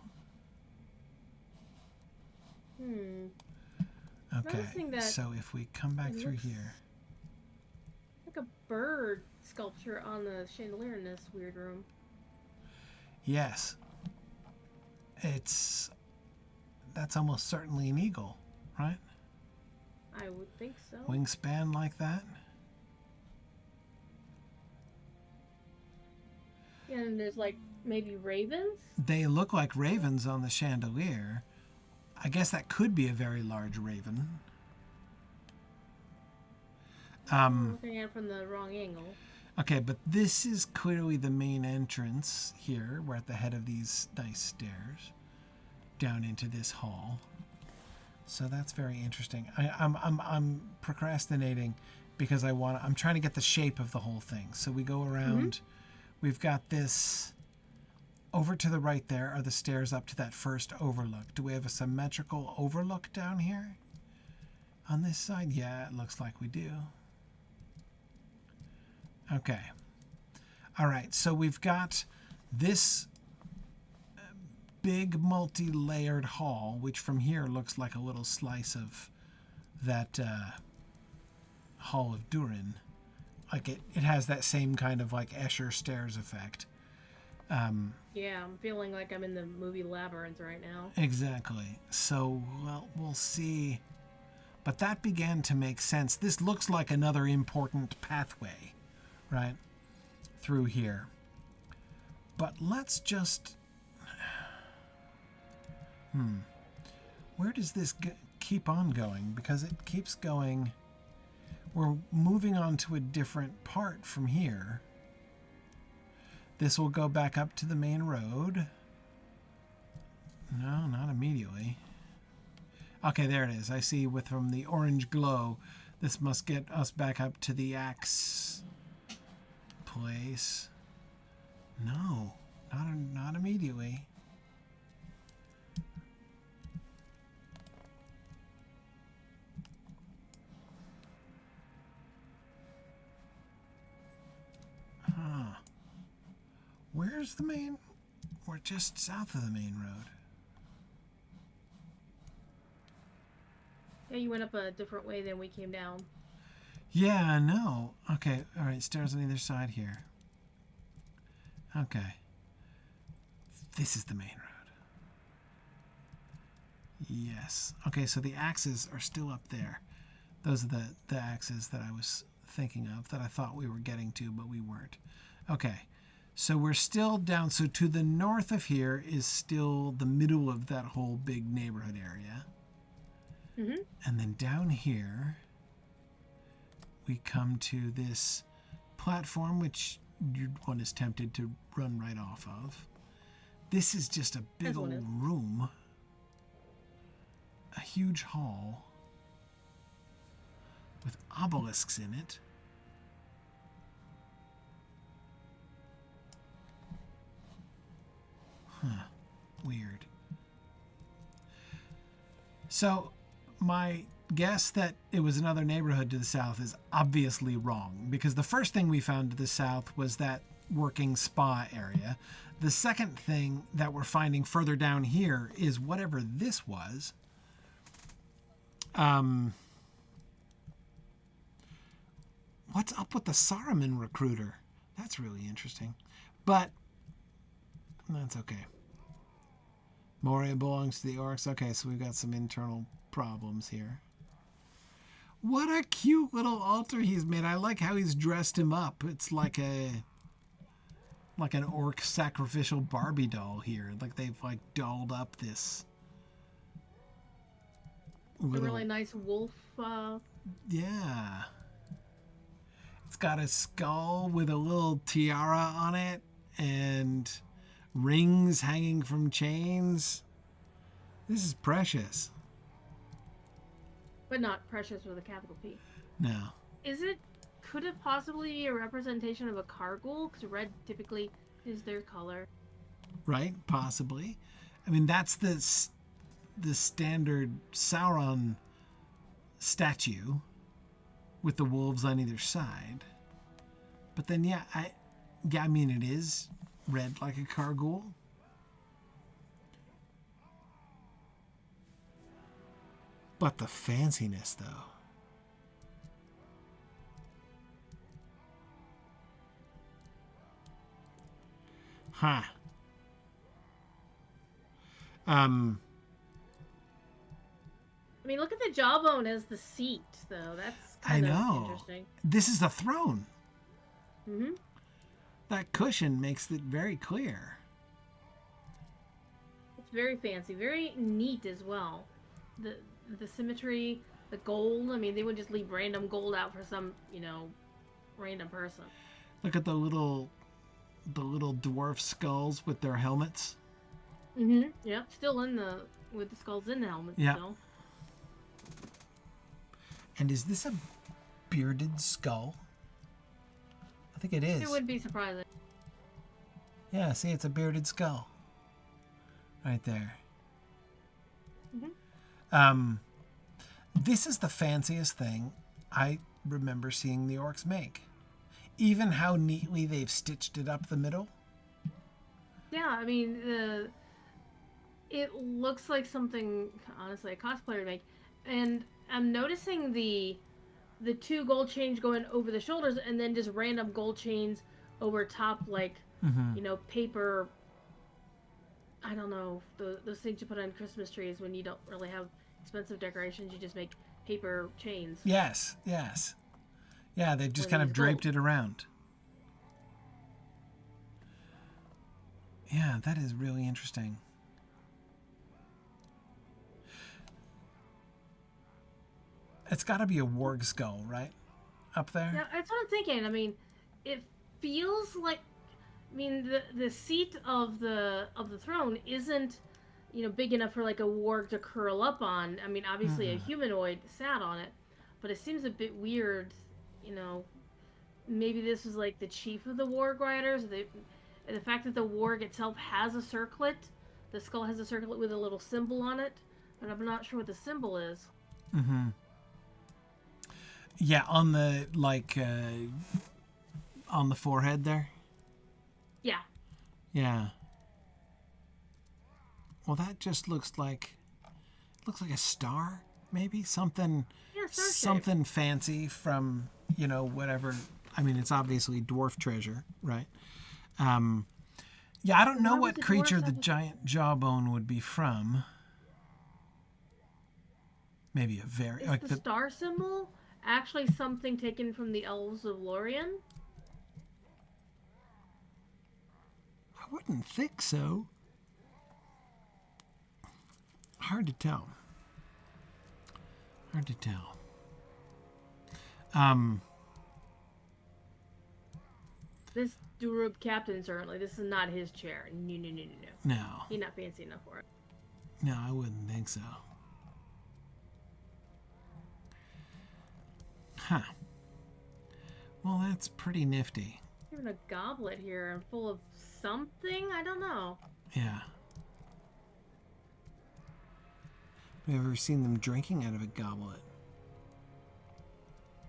Okay, so if we come back through here... Like a bird sculpture on the chandelier in this weird room. Yes. That's almost certainly an eagle, right? I would think so. Wingspan like that? Yeah, and there's like maybe ravens? They look like ravens on the chandelier. I guess that could be a very large raven. I'm looking at it from the wrong angle. Okay, but this is clearly the main entrance here. We're at the head of these nice stairs down into this hall. So that's very interesting. I'm procrastinating because I'm trying to get the shape of the whole thing. So we go around. We've got this over to the right. There are the stairs up to that first overlook. Do we have a symmetrical overlook down here on this side? Yeah, it looks like we do. Okay. All right. So we've got this big multi-layered hall, which from here looks like a little slice of that Hall of Durin. Like it has that same kind of like Escher stairs effect. Yeah, I'm feeling like I'm in the movie Labyrinth right now. Exactly. So, well, we'll see. But that began to make sense. This looks like another important pathway, right? Through here. But let's just... Where does this keep on going? Because it keeps going... We're moving on to a different part from here. This will go back up to the main road. No, not immediately. Okay, there it is. I see from the orange glow. This must get us back up to the axe place. No, not immediately. Huh. Where's the main? We're just south of the main road. Yeah, you went up a different way than we came down. Yeah, I know. Okay, all right, stairs on either side here. Okay. This is the main road. Yes. Okay, so the axes are still up there. Those are the axes that I was thinking of, that I thought we were getting to, but we weren't. Okay, so we're still down. So to the north of here is still the middle of that whole big neighborhood area. Mm-hmm. And then down here, we come to this platform, which one is tempted to run right off of. This is just a big old room. A huge hall with obelisks in it. Huh. Weird. So, my guess that it was another neighborhood to the south is obviously wrong, because the first thing we found to the south was that working spa area. The second thing that we're finding further down here is whatever this was. What's up with the Saruman recruiter? That's really interesting. But that's okay. Moria belongs to the orcs. Okay, so we've got some internal problems here. What a cute little altar he's made. I like how he's dressed him up. It's like an orc sacrificial Barbie doll here. Like they've dolled up this little... a really nice wolf. Yeah. It's got a skull with a little tiara on it and rings hanging from chains. This is precious. But not precious with a capital P. No. Could it possibly be a representation of a Kargul? Because red typically is their color. Right, possibly. I mean, that's the standard Sauron statue with the wolves on either side. But then, I mean, it is red like a Kargul. But the fanciness, though. Huh. I mean, look at the jawbone as the seat, though. That's kind of interesting. This is the throne. Mm-hmm. That cushion makes it very clear. It's very fancy, very neat as well. The symmetry, the gold. I mean, they would just leave random gold out for some, random person. Look at the little dwarf skulls with their helmets. Mm-hmm. Yeah, still with the skulls in the helmets. Yeah. Still. And is this a bearded skull? I think it is. It would be surprising. Yeah, see, it's a bearded skull. Right there. Mm-hmm. This is the fanciest thing I remember seeing the orcs make. Even how neatly they've stitched it up the middle. Yeah, I mean, it looks like something, honestly, a cosplayer would make. And I'm noticing the 2 gold chains going over the shoulders and then just random gold chains over top, paper. I don't know, those things you put on Christmas trees when you don't really have expensive decorations. You just make paper chains. Yes. Yeah, they've just kind of draped it around. Yeah, that is really interesting. It's got to be a warg skull, right? Up there? Yeah, that's what I'm thinking. I mean, it feels like... I mean, the seat of the throne isn't, big enough for like a warg to curl up on. I mean, obviously a humanoid sat on it, but it seems a bit weird. Maybe this was like the chief of the warg riders. The fact that the warg itself has a circlet, the skull has a circlet with a little symbol on it, but I'm not sure what the symbol is. Mm-hmm. Yeah, on the on the forehead there. Yeah. Yeah. Well, that just looks like a star, maybe something. Yeah, star something fancy from whatever. I mean, it's obviously dwarf treasure, right? Yeah, I don't know what creature the giant jawbone would be from. Maybe a very Is the star symbol actually something taken from the elves of Lorien? I wouldn't think so. Hard to tell. This Durub captain, certainly. This is not his chair. No. No. He's not fancy enough for it. No, I wouldn't think so. Huh. Well, that's pretty nifty. Even a goblet here and full of something? I don't know. Yeah. Have you ever seen them drinking out of a goblet?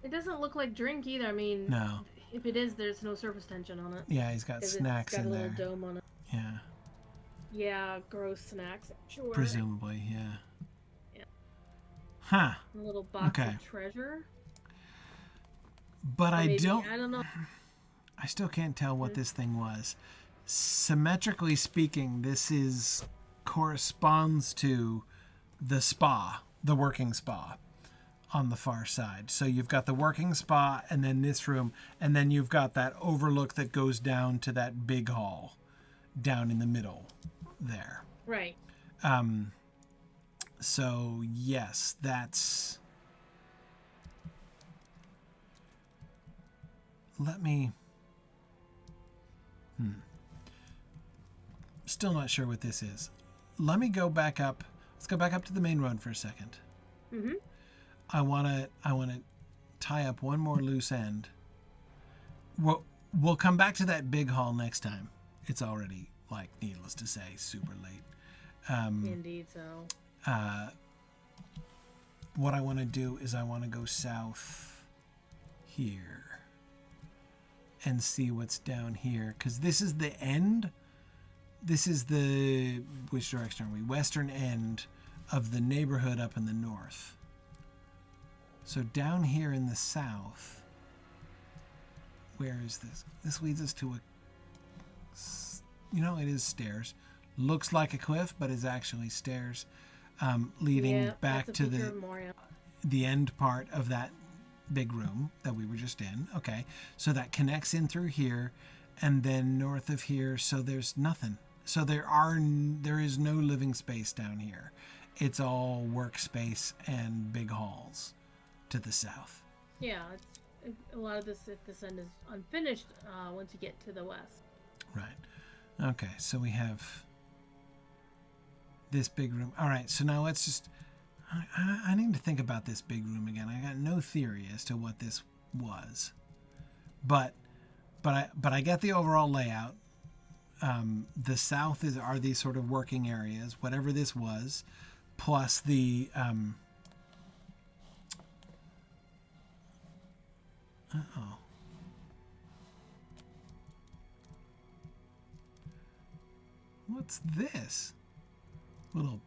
It doesn't look like drink either. I mean, no. If it is, there's no surface tension on it. Yeah, he's got snacks in there. It's got a little dome on it. Yeah. Yeah, gross snacks, I'm sure. Presumably, yeah. Yeah. Huh. A little box of treasure. But I don't know. I still can't tell what this thing was. Symmetrically speaking, this corresponds to the spa, the working spa on the far side. So you've got the working spa and then this room, and then you've got that overlook that goes down to that big hall down in the middle there. Right. So yes, that's... Let me... Still not sure what this is. Let me go back up. Let's go back up to the main road for a second. Mm-hmm. I wanna tie up one more loose end. We'll come back to that big hall next time. It's already, needless to say, super late. Indeed so. What I want to do is I want to go south here and see what's down here, because this is the end. This is the, which direction are we? Western end of the neighborhood up in the north. So down here in the south, where is this? This leads us to it is stairs. Looks like a cliff, but is actually stairs leading back to the end part of that big room that we were just in. Okay, so that connects in through here, and then north of here, so there's nothing. So there is no living space down here. It's all workspace and big halls to the south. Yeah, a lot of this at this end is unfinished once you get to the west. Right. Okay, so we have this big room. All right, so now let's just... I need to think about this big room again. I got no theory as to what this was, but I get the overall layout. The south are these sort of working areas, whatever this was, plus the what's this little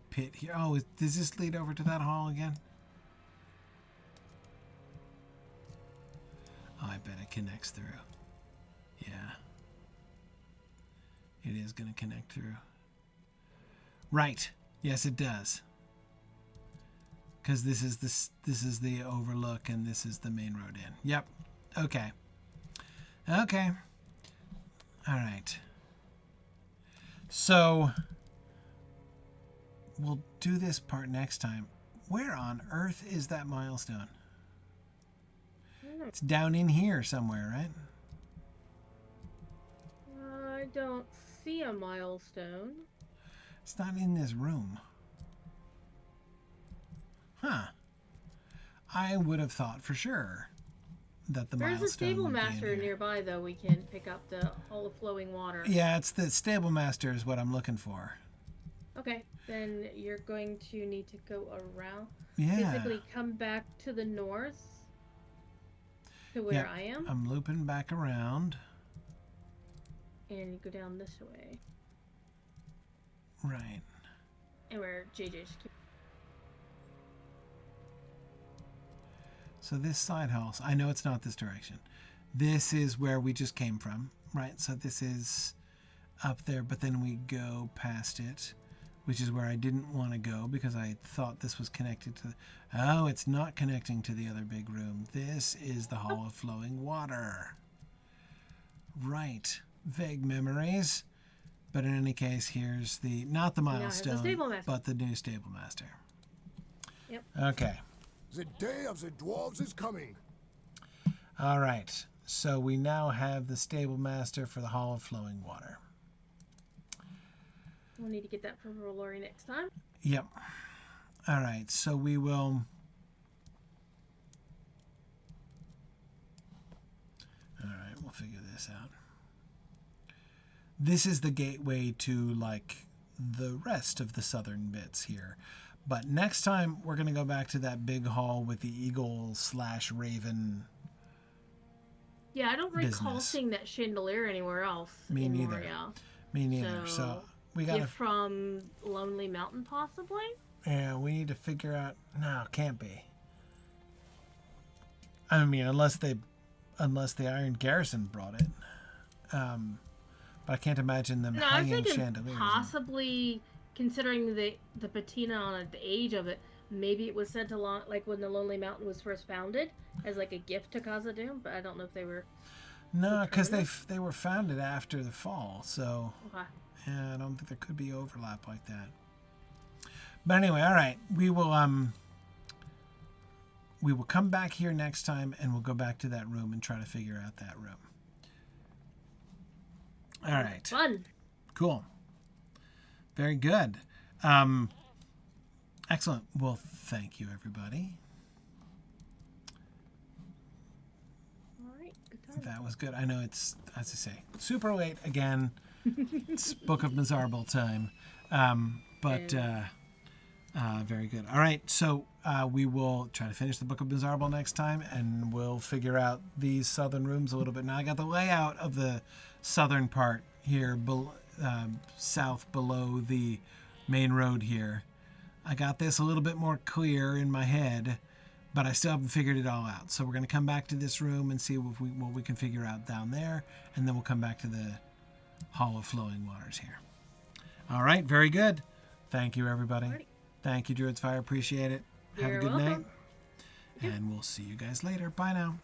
pit here? Oh, does this lead over to that hall again? Oh, I bet it connects through. Yeah. It is going to connect through. Right. Yes, it does. Because this is the overlook and this is the main road in. Yep. Okay. Okay. All right. So we'll do this part next time. Where on earth is that milestone? It's down in here somewhere, right? I don't see a milestone. It's not in this room. Huh. I would have thought for sure that the There's a milestone stable would be in master here. nearby, though. We can pick up the Hall of Flowing Water. Yeah, it's the stable master is what I'm looking for. Okay, then you're going to need to go around. Yeah. Basically, come back to the north to where Yep, I am, I'm looping back around. and you go down this way, Right. and where JJ's. So this side house, I know it's not this direction. This is where we just came from, right? So this is up there, but then we go past it, which is where I didn't want to go because I thought this was connected to... Oh, it's not connecting to the other big room. This is the Hall of Flowing Water. Right. Vague memories. But in any case, here's the... Not the milestone, stable master. but the new stable master. Yep. Okay. The day of the dwarves is coming. All right. So we now have the stable master for the Hall of Flowing Water. We'll need to get that from Lori next time. Yep. All right. So we will... All right. We'll figure this out. This is the gateway to, like, the rest of the southern bits here. But next time, we're going to go back to that big hall with the eagle/raven. Yeah, I don't recall Business. seeing that chandelier anywhere else. Me in neither. Moria. Me neither. So we got to... Gift from Lonely Mountain, possibly? Yeah, we need to figure out... No, can't be. I mean, unless the Iron Garrison brought it. But I can't imagine them No, I was hanging thinking chandeliers. possibly, considering the patina on it, the age of it, maybe it was sent along, like when the Lonely Mountain was first founded, as like a gift to Khazad-dûm, but I don't know if they were... No, because they were founded after the fall, so... Okay. Yeah, I don't think there could be overlap like that. But anyway, all right. We will come back here next time, and we'll go back to that room and try to figure out that room. All right. Fun. Cool. Very good. Excellent. Well, thank you, everybody. All right. Good time. That was good. I know it's, as I say, super late again. It's Book of Mizarble time. But very good. All right. So we will try to finish the Book of Mizarble next time, and we'll figure out these southern rooms a little bit. Now I got the layout of the southern part here, south below the main road here. I got this a little bit more clear in my head, but I still haven't figured it all out. So we're going to come back to this room and see what we can figure out down there, and then we'll come back to the Hall of Flowing Waters here. All right, very good. Thank you, everybody. Alrighty. Thank you, Druid's Fire. Appreciate it. Have a You're good welcome. night, and we'll see you guys later. Bye now.